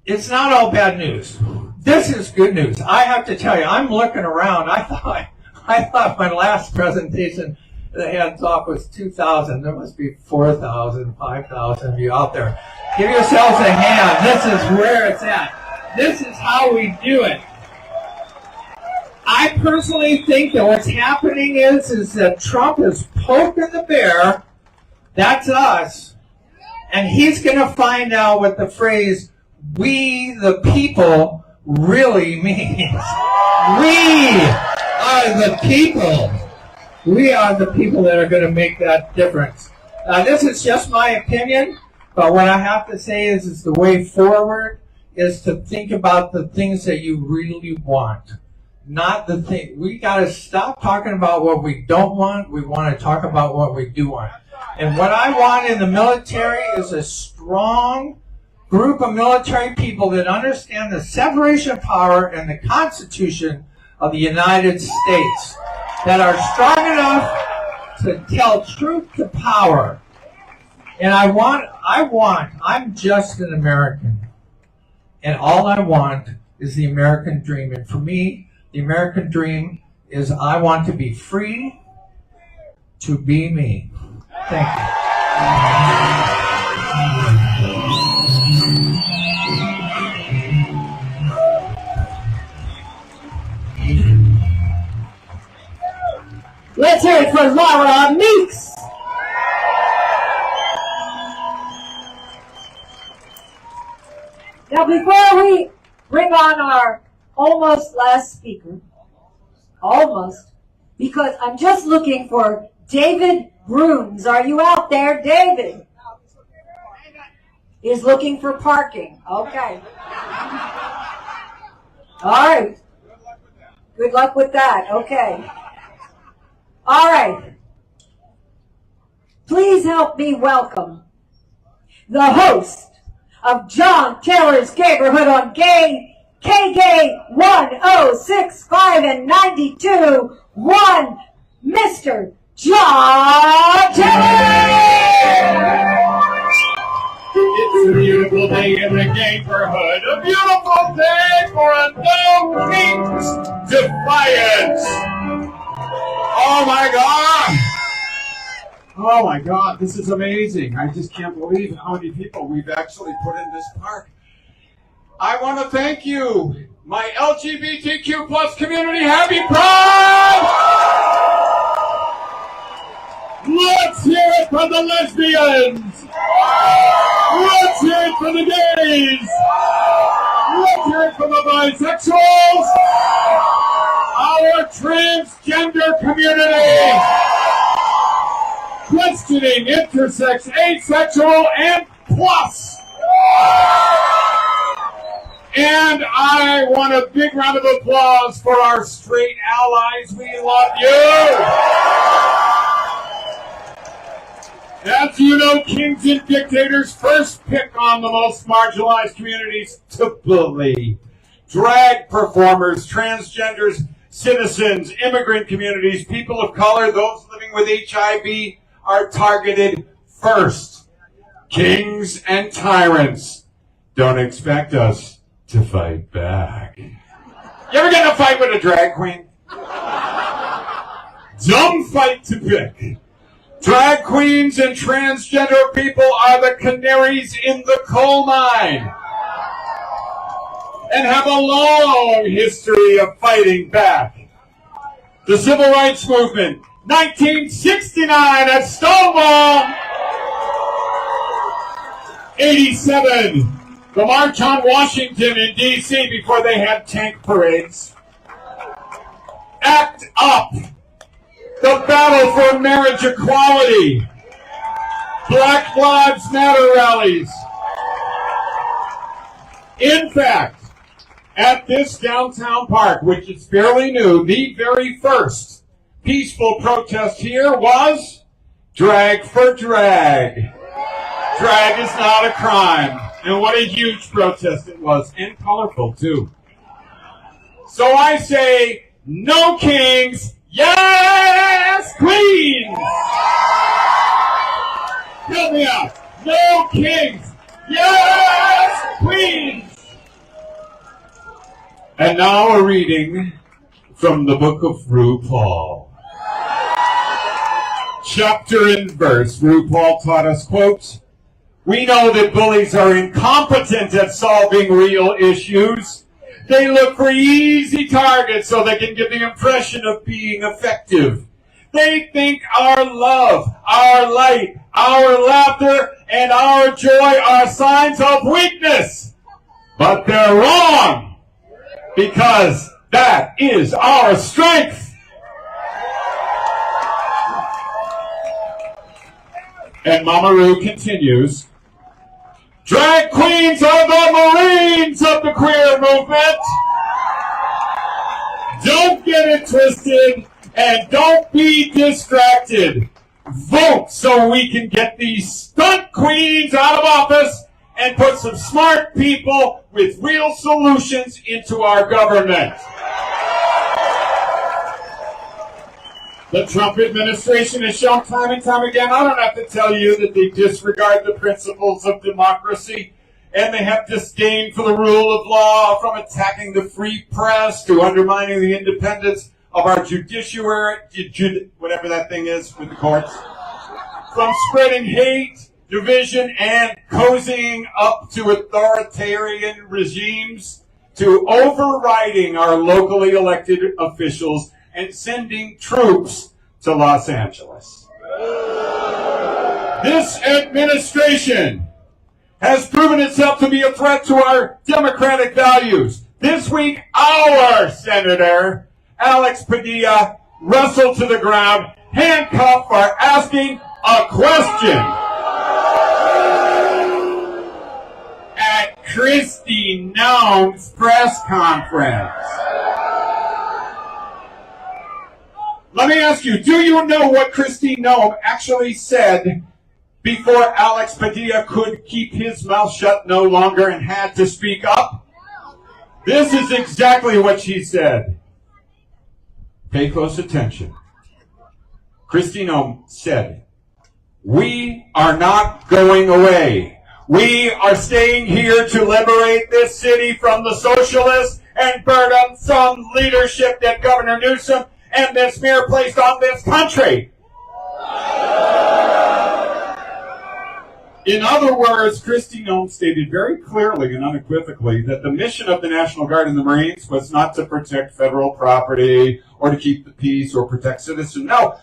it's not all bad news. This is good news. I have to tell you, I'm looking around. I thought my last presentation, the hands off, was 2,000. There must be 4,000, 5,000 of you out there. Give yourselves a hand. This is where it's at. This is how we do it. I personally think that what's happening is that Trump is poking the bear. That's us. And he's going to find out what the phrase, we the people, really means. We are the people. We are the people that are going to make that difference. This is just my opinion, but what I have to say is the way forward is to think about the things that you really want. Not the thing. We got to stop talking about what we don't want. We want to talk about what we do want. And what I want in the military is a strong group of military people that understand the separation of power and the Constitution of the United States, that are strong enough to tell truth to power. And I'm just an American. And all I want is the American dream. And for me, the American dream is I want to be free to be me. Thank you. for Laura Meeks. Now, before we bring on our almost last speaker, because I'm just looking for David Bruns. Are you out there, David? He's looking for parking. Okay. All right. Good luck with that. Okay. All right. Please help me welcome the host of John Taylor's Neighborhood on KGay 1065 and 92, Mr. John Taylor! It's a beautiful day in the neighborhood, a beautiful day for a No Kings Defiance. Oh my God! Oh my God, this is amazing. I just can't believe how many people we've actually put in this park. I want to thank you, my LGBTQ plus community. Happy Pride! Let's hear it for the lesbians! Let's hear it for the gays! Let's hear it for the bisexuals! Our transgender community! Questioning, intersex, asexual, and plus! And I want a big round of applause for our straight allies. We love you! As you know, kings and dictators first pick on the most marginalized communities to bully. Drag performers, transgenders, citizens, immigrant communities, people of color, those living with HIV are targeted first. Kings and tyrants don't expect us to fight back. You ever get in a fight with a drag queen? Dumb fight to pick. Drag queens and transgender people are the canaries in the coal mine and have a long history of fighting back. The Civil Rights Movement, 1969 at Stonewall, 87, the March on Washington in D.C. before they had tank parades. Act Up, the battle for marriage equality, Black Lives Matter rallies. In fact, at this downtown park, which is fairly new, the very first peaceful protest here was Drag for Drag. Drag is not a crime. And what a huge protest it was, and colorful too. So I say, no kings, yes, queens! Help me out. No kings, yes, queens! And now a reading from the book of RuPaul. Chapter and verse, RuPaul taught us, quote, "We know that bullies are incompetent at solving real issues. They look for easy targets so they can give the impression of being effective. They think our love, our light, our laughter, and our joy are signs of weakness. But they're wrong, because that is our strength." And Mama Ru continues, "Drag queens are the Marines of the queer movement. Don't get it twisted and don't be distracted. Vote so we can get these stunt queens out of office and put some smart people with real solutions into our government." The Trump administration has shown time and time again, I don't have to tell you, that they disregard the principles of democracy, and they have disdain for the rule of law, from attacking the free press to undermining the independence of our judiciary, whatever that thing is with the courts, from spreading hate, division, and cozying up to authoritarian regimes, to overriding our locally elected officials and sending troops to Los Angeles. This administration has proven itself to be a threat to our democratic values. This week, our Senator, Alex Padilla, wrestled to the ground, handcuffed for asking a question at Kristi Noem's press conference. Let me ask you, do you know what Kristi Noem actually said before Alex Padilla could keep his mouth shut no longer and had to speak up? This is exactly what she said. Pay close attention. Kristi Noem said, "We are not going away. We are staying here to liberate this city from the socialists and burdensome leadership that Governor Newsom and this mayor placed on this country." In other words, Kristi Noem stated very clearly and unequivocally that the mission of the National Guard and the Marines was not to protect federal property or to keep the peace or protect citizens. No,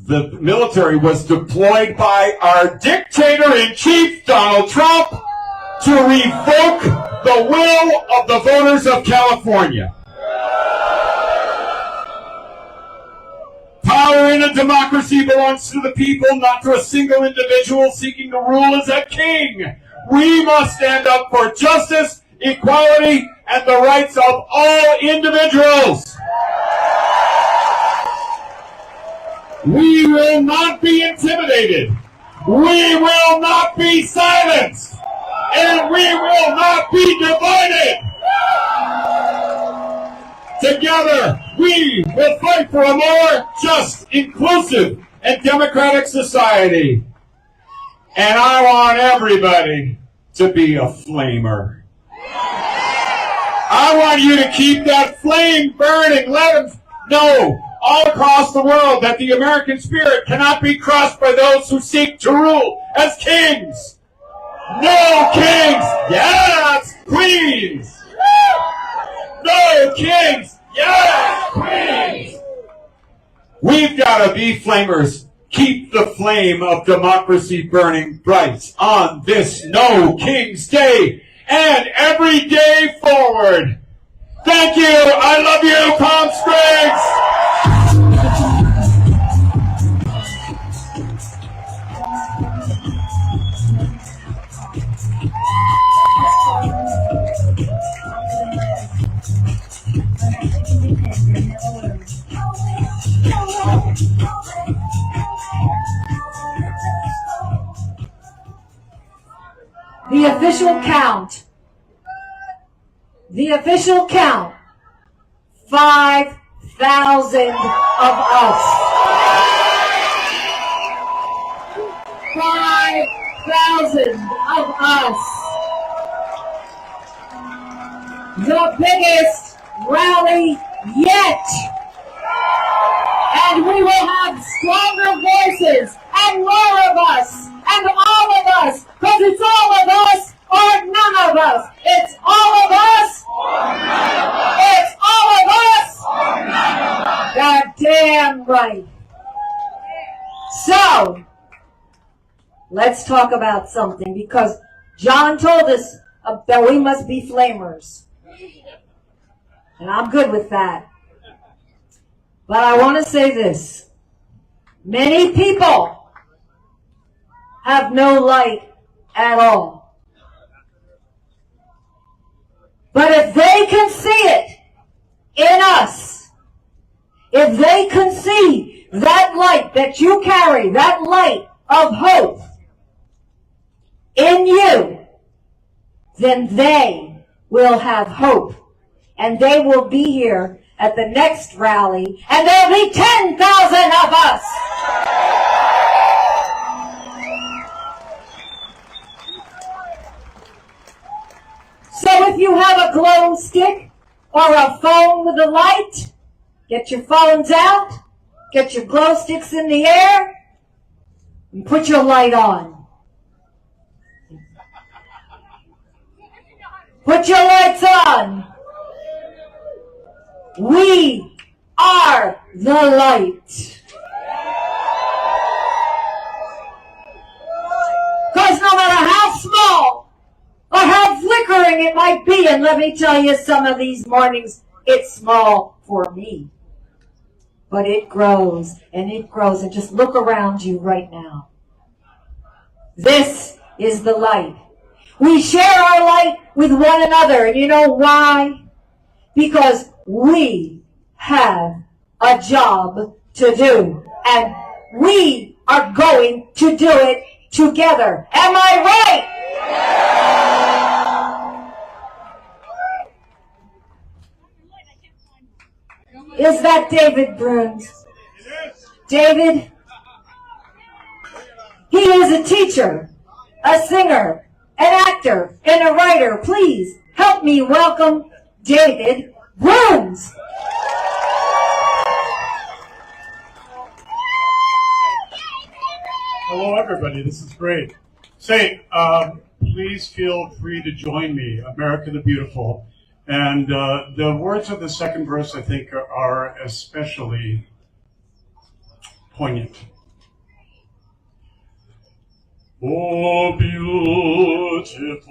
the military was deployed by our dictator-in-chief, Donald Trump, to revoke the will of the voters of California. Power in a democracy belongs to the people, not to a single individual seeking to rule as a king. We must stand up for justice, equality, and the rights of all individuals. We will not be intimidated. We will not be silenced. And we will not be divided. Together, we will fight for a more just, inclusive, and democratic society. And I want everybody to be a flamer. I want you to keep that flame burning. Let them know all across the world that the American spirit cannot be crushed by those who seek to rule as kings. No kings, yes, queens. No kings, yes, queens. We've got to be flamers. Keep the flame of democracy burning bright on this No Kings Day and every day forward. Thank you. I love you, Palm Springs. The official count, 5,000 of us. 5,000 of us. The biggest rally yet. And we will have stronger voices and more of us and all of us, because it's all of us or none of us. It's all of us or none of us. It's all of us or none of us. God damn right. So, let's talk about something, because John told us that we must be flamers. And I'm good with that. But I want to say this. Many people have no light at all. But if they can see it in us, if they can see that light that you carry, that light of hope in you, then they will have hope. And they will be here at the next rally, and there'll be 10,000 of us. So if you have a glow stick or a phone with a light, get your phones out, get your glow sticks in the air, and put your light on. Put your lights on. We are the light. offering it might be, and let me tell you, some of these mornings, it's small for me. But it grows, and it grows, and just look around you right now. This is the light. We share our light with one another, and you know why? Because we have a job to do, and we are going to do it together. Am I right? Is that David Bruns? David? He is a teacher, a singer, an actor, and a writer. Please help me welcome David Bruns. Hello, everybody. This is great. Say, please feel free to join me, America the Beautiful. And the words of the second verse, I think, are especially poignant. Oh, beautiful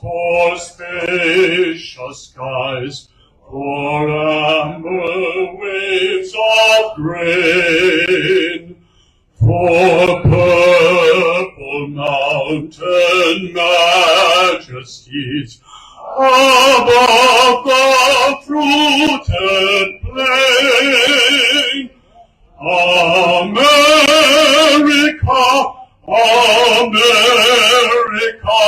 for spacious skies, for amber waves of grain, for purple mountain majesties, above the fruited plain. America, America,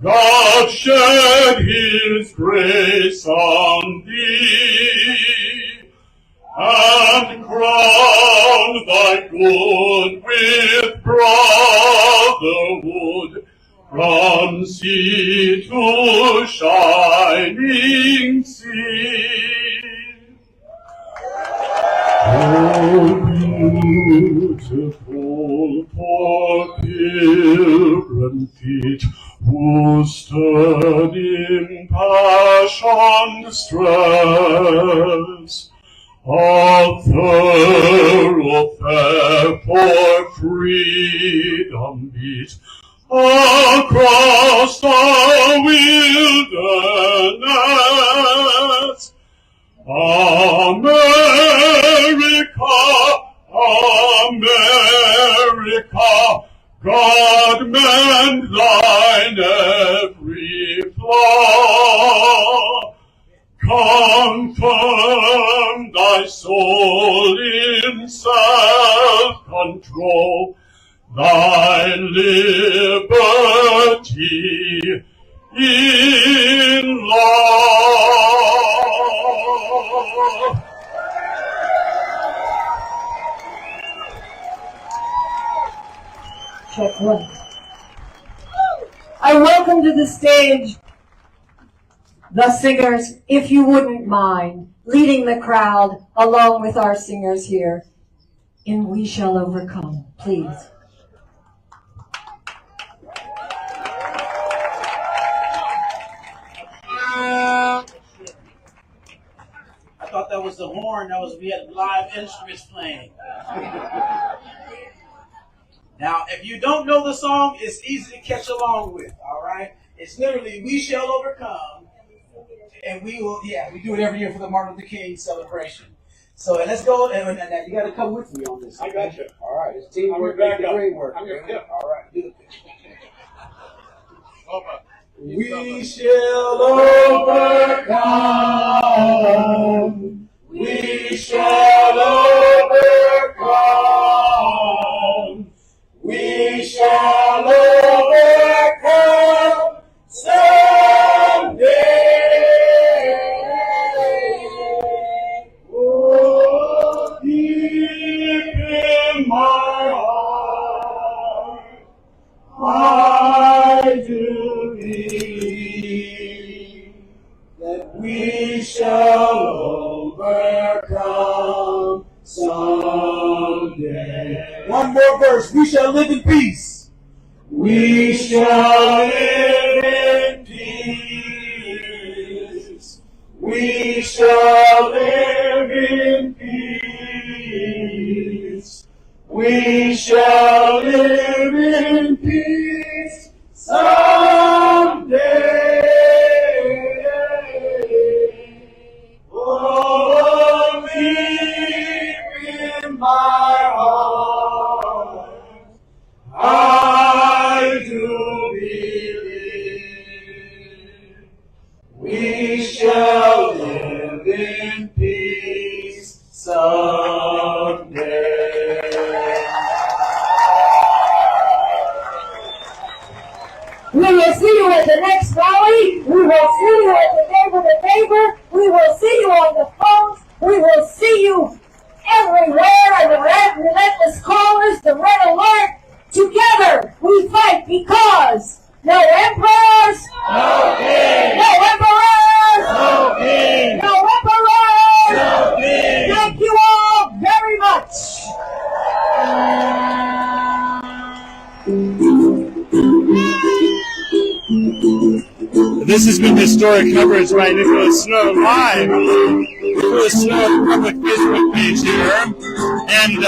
God shed his grace on thee, and crown thy good with brotherhood, from sea to shining sea. Oh, beautiful for pilgrim feet, who stood in passion stress, a thoroughfare for freedom beat across the wilderness. America, America, God mend thine every flaw. Confirm thy soul in self-control, thy liberty in law. Check one. I welcome to the stage the singers, if you wouldn't mind, leading the crowd along with our singers here in We Shall Overcome, please. I thought that was the horn. We had live instruments playing. Now, if you don't know the song, it's easy to catch along with, all right? It's literally, we shall overcome, and we will, we do it every year for the Martin Luther King celebration. So let's go, and you got to come with me on this. I got you. All right, it's teamwork, back up. great work. I'm your hip. All right, do the Over. We shall overcome. We shall overcome. We shall overcome someday. Oh, deep in my heart, I do believe that we shall overcome someday. One more verse. We shall live in peace. We shall live in peace. We shall live in peace. We shall live in peace someday. We will see you at the next rally. We will see you at the neighbor to neighbor. We will see you on the phones. We will see you everywhere. And the relentless callers, the red alert. Together we fight because no emperors, no king. No emperors, no king. No emperors, no king. Thank you all very much. This has been historic coverage by Nicholas Snow live. Nicholas Snow public Facebook page here, and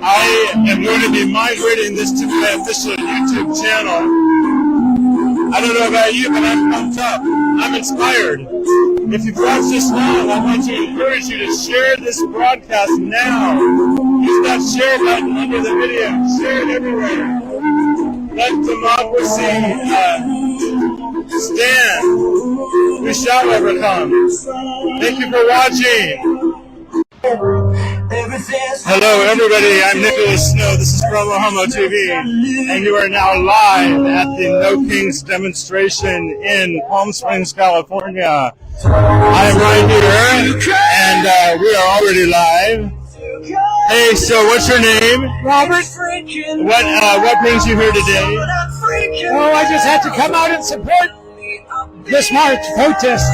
I am going to be migrating this to my official YouTube channel. I don't know about you, but I'm pumped up. I'm inspired. If you've watched this now, I want to encourage you to share this broadcast now. Use that share button under the video. Share it everywhere. Let democracy stand. We shall overcome. Thank you for watching. Hello, everybody. I'm Nicholas Snow. This is PromoHomo.TV, and you are now live at the No Kings demonstration in Palm Springs, California. I'm right here, and we are already live. Hey, so what's your name? Robert. What brings you here today? Oh, I just had to come out and support this march protest.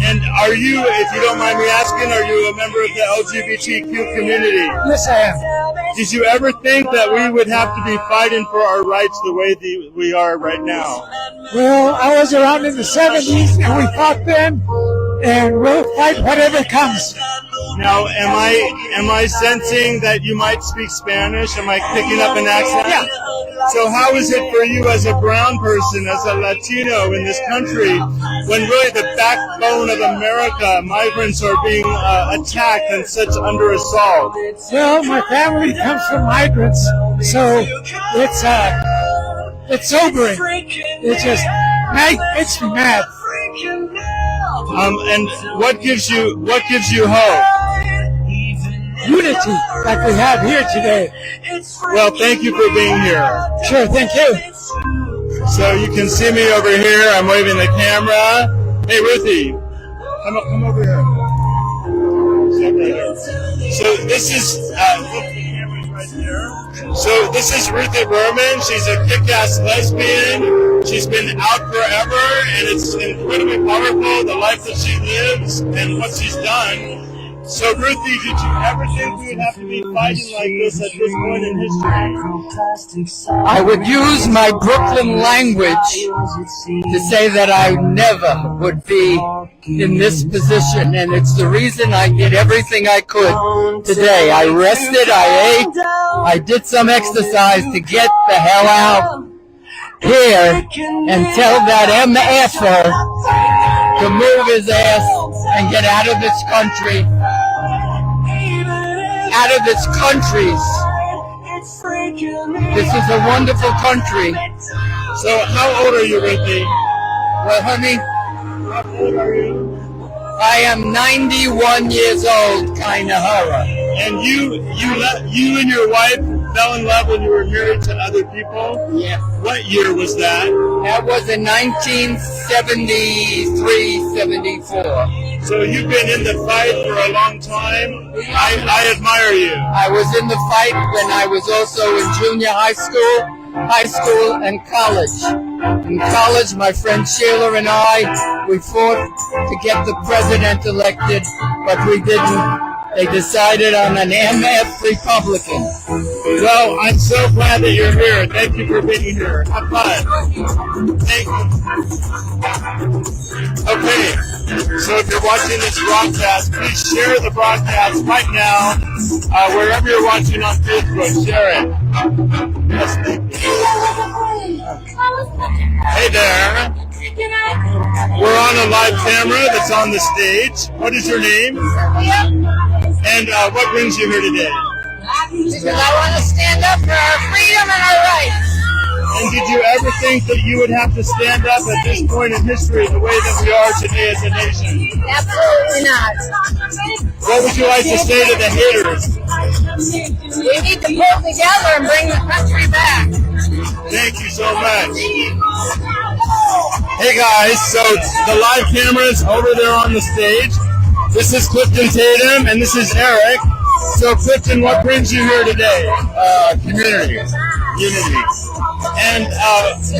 And are you, if you don't mind me asking, are you a member of the LGBTQ community? Yes, I am. Did you ever think that we would have to be fighting for our rights the way we are right now? Well, I was around in the 70s, and we fought then, and we'll fight whatever comes. Now, am I sensing that you might speak Spanish? Am I picking up an accent? Yeah. So how is it for you as a brown person, as a Latino in this country, when really the backbone of America, migrants are being attacked and such under assault? Well, my family comes from migrants, so it's sobering. It just makes me mad. And what gives you hope? Unity, like we have here today. Well, thank you for being here. Sure, thank you. So you can see me over here. I'm waving the camera. Hey, Ruthie, come over here. So this is right there. So this is Ruthie Berman. She's a kick-ass lesbian. She's been out forever, and it's incredibly powerful, the life that she lives and what she's done. So, Ruthie, did you ever think we would have to be fighting like this at this point in history? I would use my Brooklyn language to say that I never would be in this position, and it's the reason I did everything I could today. I rested, I ate, I did some exercise to get the hell out here and tell that MFer to move his ass and get out of this country. Out of its countries. This is a wonderful country. So how old are you, Ruthie? Well, honey, how old are you? I am 91 years old, kind of horror. And you and your wife fell in love when you were married to other people? Yeah. What year was that? That was in 1973, 74. So you've been in the fight for a long time. I admire you. I was in the fight when I was also in junior high school and college. In college, my friend Sheila and I, we fought to get the president elected, but we didn't. They decided on an MF Republican. Well, I'm so glad that you're here. Thank you for being here. Have fun. Thank you. Okay, so if you're watching this broadcast, please share the broadcast right now. Wherever you're watching on Facebook, share it. Yes, thank you. Hey there. We're on a live camera that's on the stage. What is your name? And what brings you here today? Because I want to stand up for our freedom and our rights. And did you ever think that you would have to stand up at this point in history the way that we are today as a nation? Absolutely not. What would you like to say to the haters? We need to pull together and bring the country back. Thank you so much. Hey guys, so the live camera's over there on the stage. This is Clifton Tatum and this is Eric. So Clifton, what brings you here today? Community. Unity. And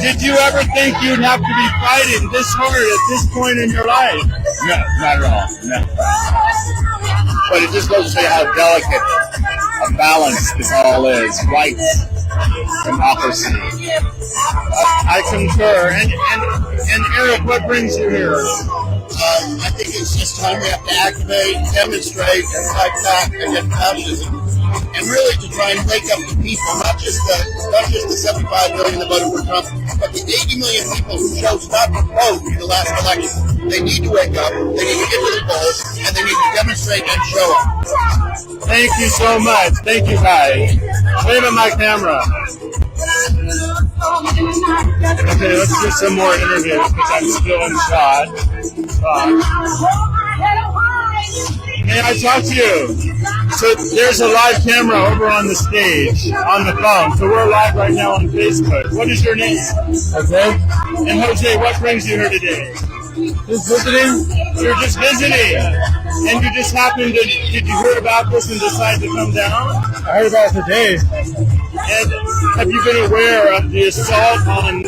did you ever think you'd have to be fighting this hard at this point in your life? No, not at all. No. But it just goes to show how delicate a balance this all is. Rights, democracy. I concur. And Eric, what brings you here? I think it's just time we have to activate, demonstrate, and fight back against fascism. And really to try and wake up the people, not just the 75 million that voted for Trump, but the 80 million people who chose not to vote in the last election. They need to wake up, they need to get to the polls, and they need to demonstrate and show up. Thank you so much. Thank you, guys. Wave at my camera. Okay, let's do some more interviews because I'm still in shot. May I talk to you? So there's a live camera over on the stage, on the phone. So we're live right now on Facebook. What is your name? Jose. And Jose, what brings you here today? Just visiting. You're just visiting. And you just happened to, did you hear about this and decide to come down? I heard about it today. And have you been aware of the assault on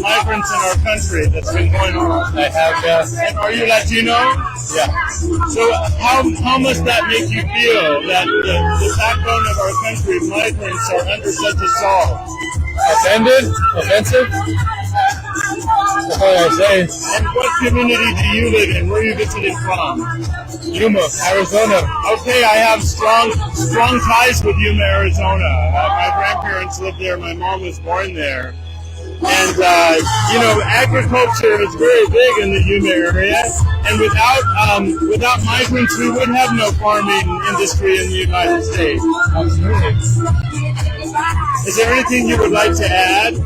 migrants in our country that's been going on? I have, yes. And are you Latino? Yeah. So how must that make you feel that the backbone of our country, migrants, are under such assault? Offended? Offensive? That's what I say. And what community do you live in? Where are you visiting from? Yuma, Arizona. Okay, I have strong ties with Yuma, Arizona. My grandparents lived there. My mom was born there. And, agriculture is very big in the Yuma area. And without migrants, we would have no farming industry in the United States. Absolutely. Is there anything you would like to add?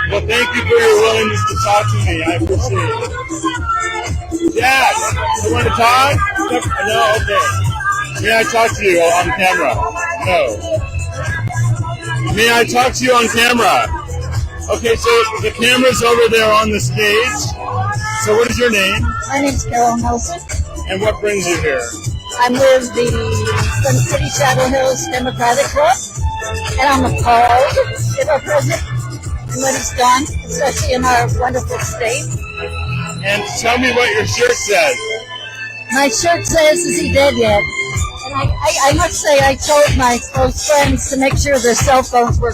Well, thank you for your willingness to talk to me. I appreciate it. Jack, you want to talk? No? Okay. May I talk to you on camera? No. May I talk to you on camera? Okay, so the camera's over there on the stage. So what is your name? My name's Carol Nelson. And what brings you here? I'm with the Sun City Shadow Hills Democratic Club, and I'm appalled at our president and what he's done, especially in our wonderful state. And tell me what your shirt says. My shirt says, "Is he dead yet?" And I must say, I told my close friends to make sure their cell phones were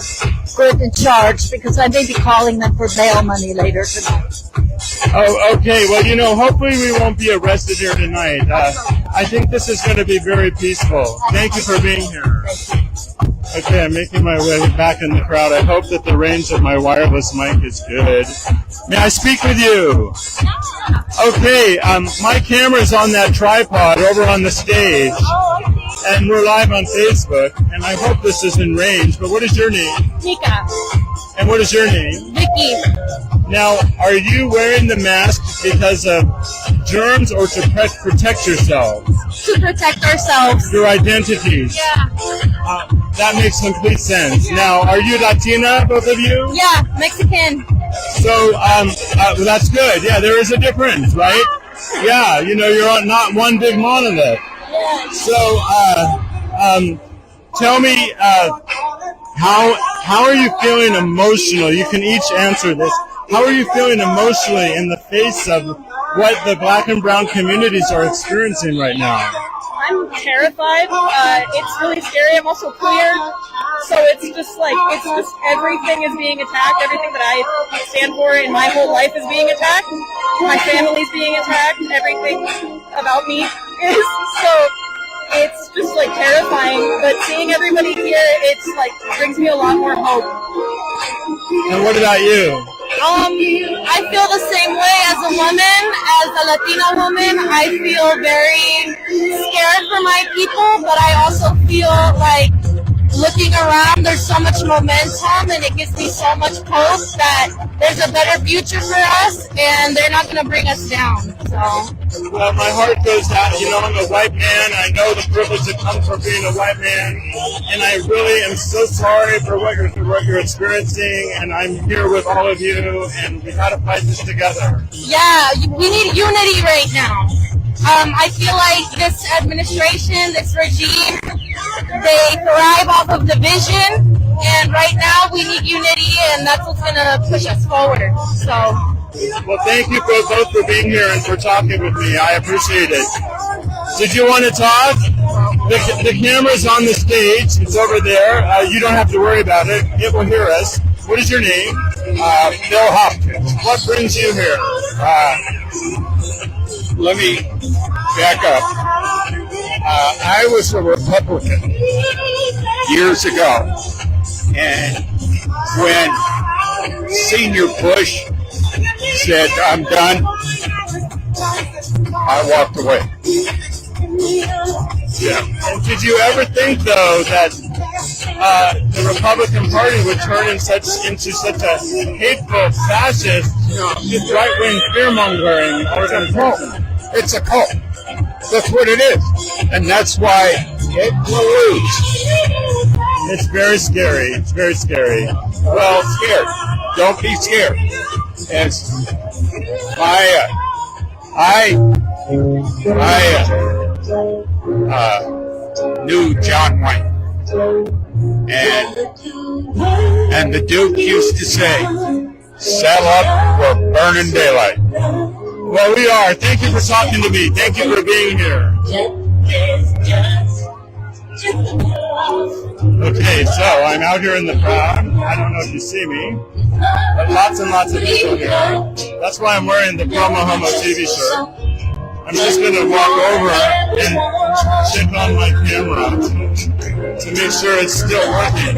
good and charged, because I may be calling them for bail money later tonight. Oh, okay. Well, hopefully we won't be arrested here tonight. I think this is going to be very peaceful. Thank you for being here. Okay, I'm making my way back in the crowd. I hope that the range of my wireless mic is good. May I speak with you? Okay, my camera's on that tripod over on the stage, and we're live on Facebook, and I hope this is in range, but what is your name? Nika. And what is your name? Vicky. Now, are you wearing the mask because of germs or to protect yourself? To protect ourselves. Your identities? Yeah. That makes complete sense. Now, are you Latina, both of you? Yeah, Mexican. So, well, that's good. Yeah, there is a difference, right? Yeah, you're not one big monolith. Yeah. So, tell me, how are you feeling emotionally? You can each answer this. How are you feeling emotionally in the face of what the Black and brown communities are experiencing right now? I'm terrified. It's really scary. I'm also queer. So it's just everything is being attacked. Everything that I stand for in my whole life is being attacked. My family's being attacked. Everything about me is. So it's just terrifying. But seeing everybody here, it's brings me a lot more hope. And what about you? I feel the same way as a woman, as a Latina woman. I feel very scared for my people, but I also feel like looking around, there's so much momentum, and it gives me so much hope that there's a better future for us, and they're not going to bring us down. So. Well, my heart goes out. You know, I'm a white man. I know the privilege that comes from being a white man, and I really am so sorry for what you're experiencing. And I'm here with all of you, and we got to fight this together. Yeah, we need unity right now. I feel like this administration, this regime, they thrive off of division, and right now we need unity, and that's what's going to push us forward. So. Well, thank you both for being here and for talking with me. I appreciate it. Did you want to talk? The camera's on the stage. It's over there. You don't have to worry about it. It will hear us. What is your name? Bill Hopkins. What brings you here? Let me back up. I was a Republican years ago, and when Senior Bush said, "I'm done," I walked away. Yeah. And did you ever think, though, that the Republican Party would turn into such a hateful, fascist, right-wing fear-mongering organization? It's a cult. That's what it is. And that's why it will lose. It's very scary. It's very scary. Well, scared. Don't be scared. As I knew John Wayne, and the Duke used to say, "Saddle up for burning daylight." Well, we are. Thank you for talking to me. Thank you for being here. Okay, so I'm out here in the crowd. I don't know if you see me, but lots and lots of people here. That's why I'm wearing the PromoHomo.TV shirt. I'm just going to walk over and check on my camera to make sure it's still working.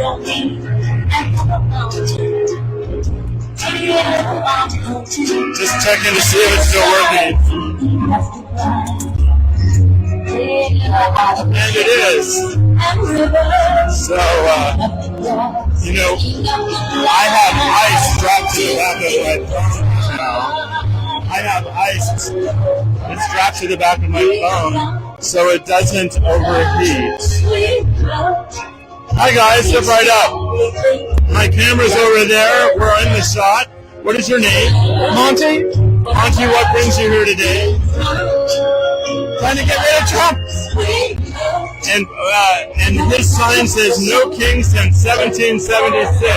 Just checking to see if it's still working. And it is. So, you know, I have ice strapped to the back of my phone now. I have ice that's strapped to the back of my phone so it doesn't overheat. Hi guys, step right up. My camera's over there. We're in the shot. What is your name? Monty. Monty, what brings you here today? Trying to get rid of Trump. And his sign says "No King since 1776."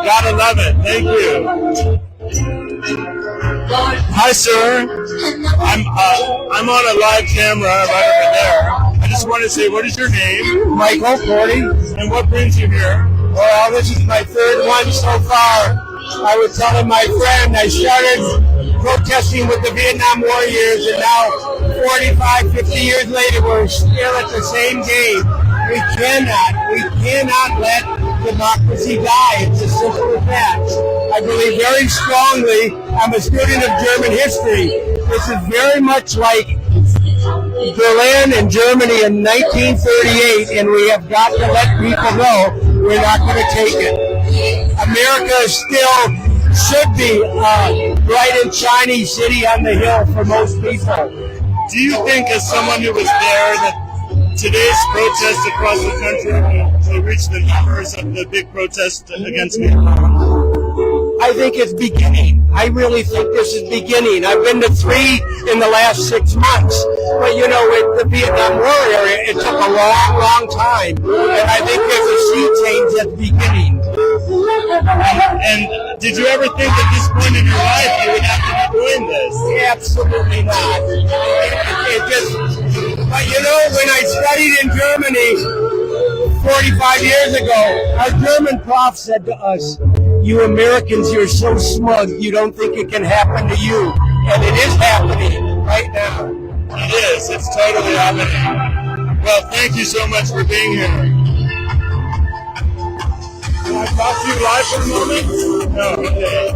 Gotta love it. Thank you. Hi, sir. I'm on a live camera right over there. I just want to say, what is your name? Michael Cordy. And what brings you here? Well, this is my third one so far. I was telling my friend I started protesting with the Vietnam War years, and now 45, 50 years later, we're still at the same game. We cannot let democracy die. It's as simple as that. I believe very strongly, I'm a student of German history. This is very much like Berlin and Germany in 1938, and we have got to let people know we're not going to take it. America still should be a bright and shiny city on the hill for most people. Do you think, as someone who was there, that today's protests across the country will reach the numbers of the big protest against Vietnam? I think it's beginning. I really think this is beginning. I've been to 3 in the last 6 months. But, you know, with the Vietnam War area, it took a long, long time. And I think there's a sea change that's beginning. And did you ever think at this point in your life you would have to be doing this? Absolutely not. But, you know, when I studied in Germany 45 years ago, our German prof said to us, "You Americans, you're so smug, you don't think it can happen to you." And it is happening right now. It is. It's totally happening. Well, thank you so much for being here. Can I talk to you live for a moment? No, okay.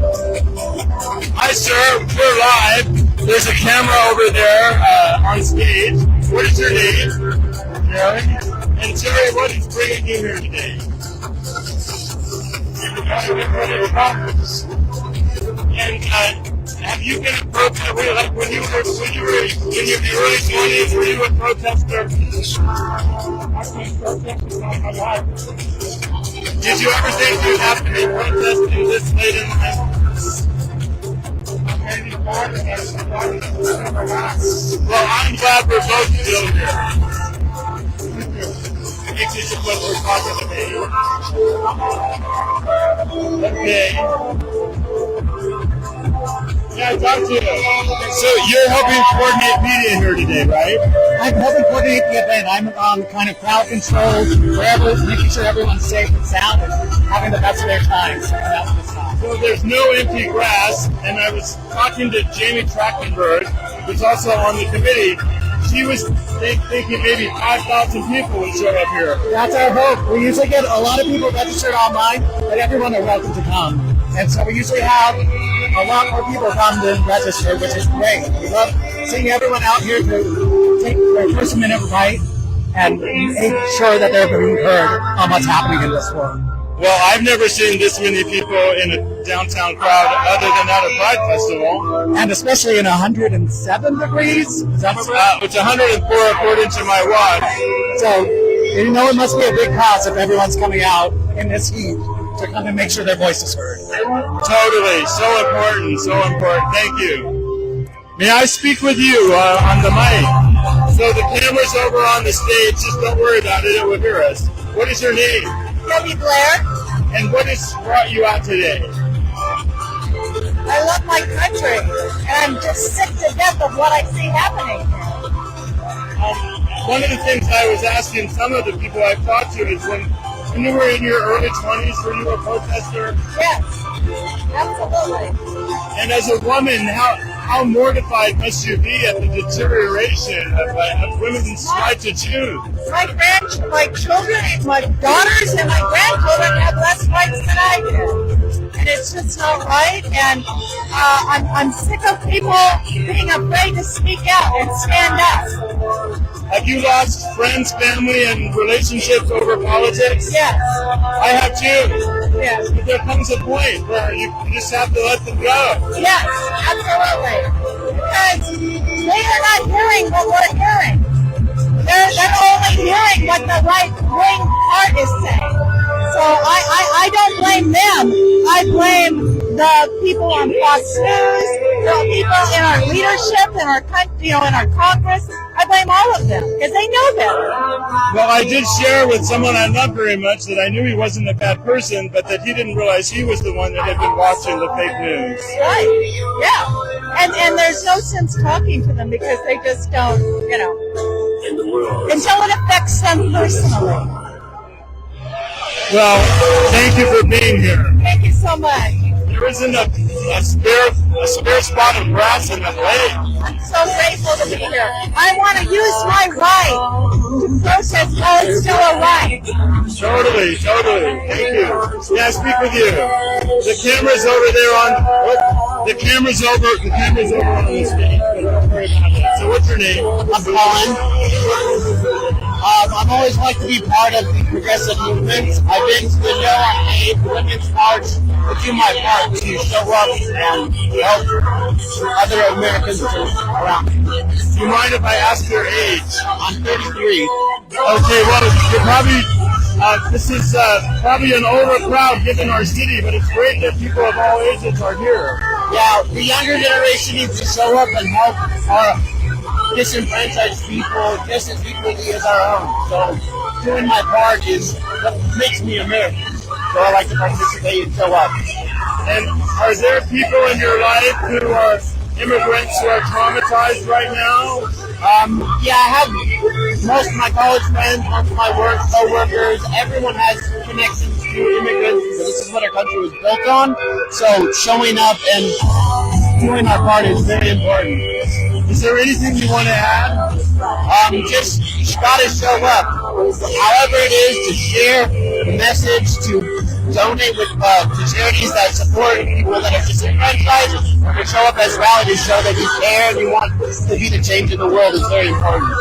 Hi, sir. We're live. There's a camera over there on stage. What is your name? Gary. And Terry, what is bringing you here today? And have you been a protester? Like when you were in your early 20s, were you a protester? Did you ever think you'd have to be protesting this late in life? Well, I'm glad we're both still here. Makes you what we're talking about. Okay. Yeah, talk to you. So you're helping coordinate media here today, right? I'm helping coordinate the event. I'm kind of crowd control, making sure everyone's safe and sound and having the best of their time. So there's no empty grass, and I was talking to Jamie Trachtenberg, who's also on the committee. She was thinking maybe 5,000 people would show up here. That's our hope. We usually get a lot of people registered online, but everyone are welcome to come. And so we usually have a lot more people come than register, which is great. We love seeing everyone out here to take their first minute right and make sure that they're being heard on what's happening in this world. Well, I've never seen this many people in a downtown crowd other than at a Pride Festival. And especially in 107 degrees. It's 104 according to my watch. So, you know it must be a big cause if everyone's coming out in this heat to come and make sure their voice is heard. Totally. So important. So important. Thank you. May I speak with you on the mic? So the camera's over on the stage. Just don't worry about it. It will hear us. What is your name? Debbie Blair. And what has brought you out today? I love my country, and I'm just sick to death of what I see happening. One of the things I was asking some of the people I've talked to is when you were in your early 20s, were you a protester? Yes, absolutely. And as a woman, how mortified must you be at the deterioration of women's right to choose? My children, my daughters and my grandchildren have less rights than I do. And it's just not right. And I'm sick of people being afraid to speak out and stand up. Have you lost friends, family, and relationships over politics? Yes. I have too. Yes. But there comes a point where you just have to let them go. Yes, absolutely. Because they are not hearing what we're hearing. They're only hearing what the right-wing part is saying. So I don't blame them. I blame the people on Fox News, the people in our leadership, in our country, in our Congress. I blame all of them because they know better. Well, I did share with someone I love very much that I knew he wasn't a bad person, but that he didn't realize he was the one that had been watching the fake news. Right. Yeah. And there's no sense talking to them because they just don't, until it affects them personally. Well, thank you for being here. Thank you so much. There isn't a spare spot of grass in the lake. I'm so grateful to be here. I want to use my right to protest while it's still a right. Totally. Thank you. Yeah, I speak with you. The camera's over there on the stage. So what's your name? I'm Colin. I've always liked to be part of the progressive movement. I've been to the No on 8 Women's March to do my part to show up and help other Americans around me. Do you mind if I ask your age? I'm 33. Okay, well, you're probably, this is probably an older crowd given our city, but it's great that people of all ages are here. Yeah, the younger generation needs to show up and help our disenfranchised people just as equally as our own. So doing my part is what makes me American. So I like to participate and show up. And are there people in your life who are immigrants who are traumatized right now? Yeah, I have most of my college friends, most of my work co-workers. Everyone has connections to immigrants. This is what our country was built on. So showing up and doing our part is very important. Is there anything you want to add? Just you gotta show up. However it is to share the message, to donate with to charities that support people that are disenfranchised, to show up as rally to show that you care and you want to be the change in the world is very important.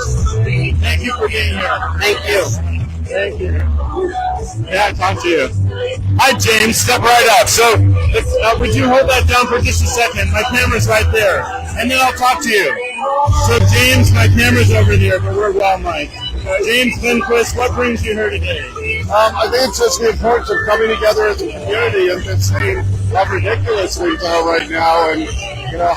Thank you for being here. Thank you. Thank you. Yeah, talk to you. Hi, James. Step right up. So, would you hold that down for just a second? My camera's right there. And then I'll talk to you. So, James, my camera's over there, but we're well mic'd. James Lindquist, what brings you here today? I think it's just the importance of coming together as a community and just saying how ridiculous things are right now, and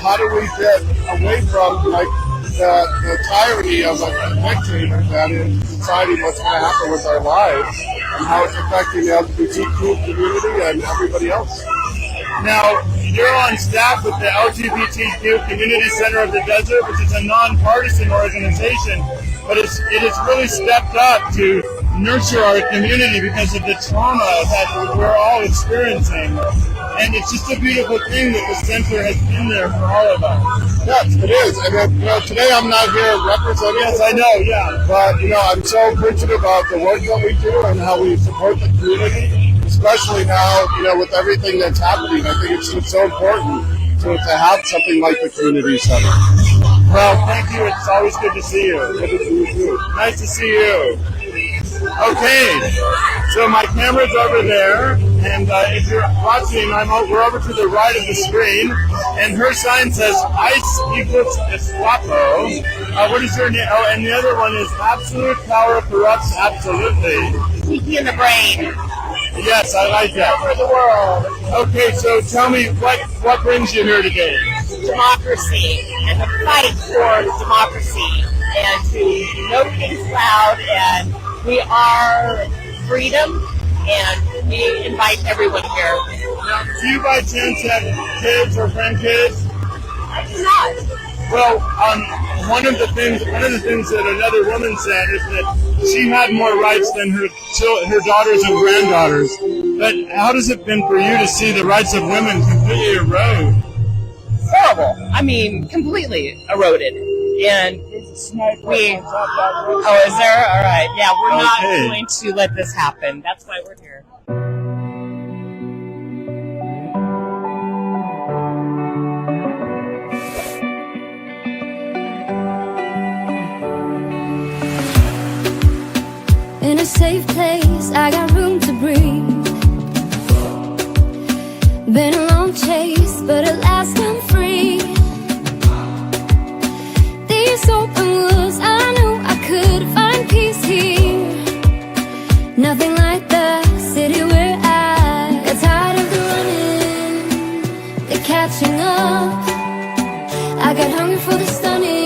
how do we get away from the tyranny of a dictator that is deciding what's going to happen with our lives and how it's affecting the LGBTQ community and everybody else. Now, you're on staff with the LGBTQ Community Center of the Desert, which is a nonpartisan organization, but it has really stepped up to nurture our community because of the trauma that we're all experiencing. And it's just a beautiful thing that the center has been there for all of us. Yes, it is. And today I'm not here representing. Yes, I know, yeah. But, I'm so appreciative of the work that we do and how we support the community, especially now, with everything that's happening. I think it's so important to have something like the community center. Well, thank you. It's always good to see you. Good to see you too. Nice to see you. Okay, so my camera's over there, and if you're watching, we're over to the right of the screen, and her sign says ICE equals Eswapo. What is your name? Oh, and the other one is absolute power corrupts absolutely. Kiki in the brain. Yes, I like that. Over the world. Okay, so tell me, what brings you here today? Democracy, and the fight for democracy, and to know things loud, and we are freedom, and we invite everyone here. Now, do you by chance have kids or grandkids? I do not. Well, one of the things that another woman said is that she had more rights than her daughters and granddaughters. But how has it been for you to see the rights of women completely erode? Horrible. I mean, completely eroded. And we... Oh, is there? All right. Yeah, we're not going to let this happen. That's why we're here. In a safe place, I got room to breathe. Been a long chase, but at last I'm free. These open woods, I knew I could find peace here. Nothing like the city where I got tired of the running, the catching up. I got hungry for the stunning.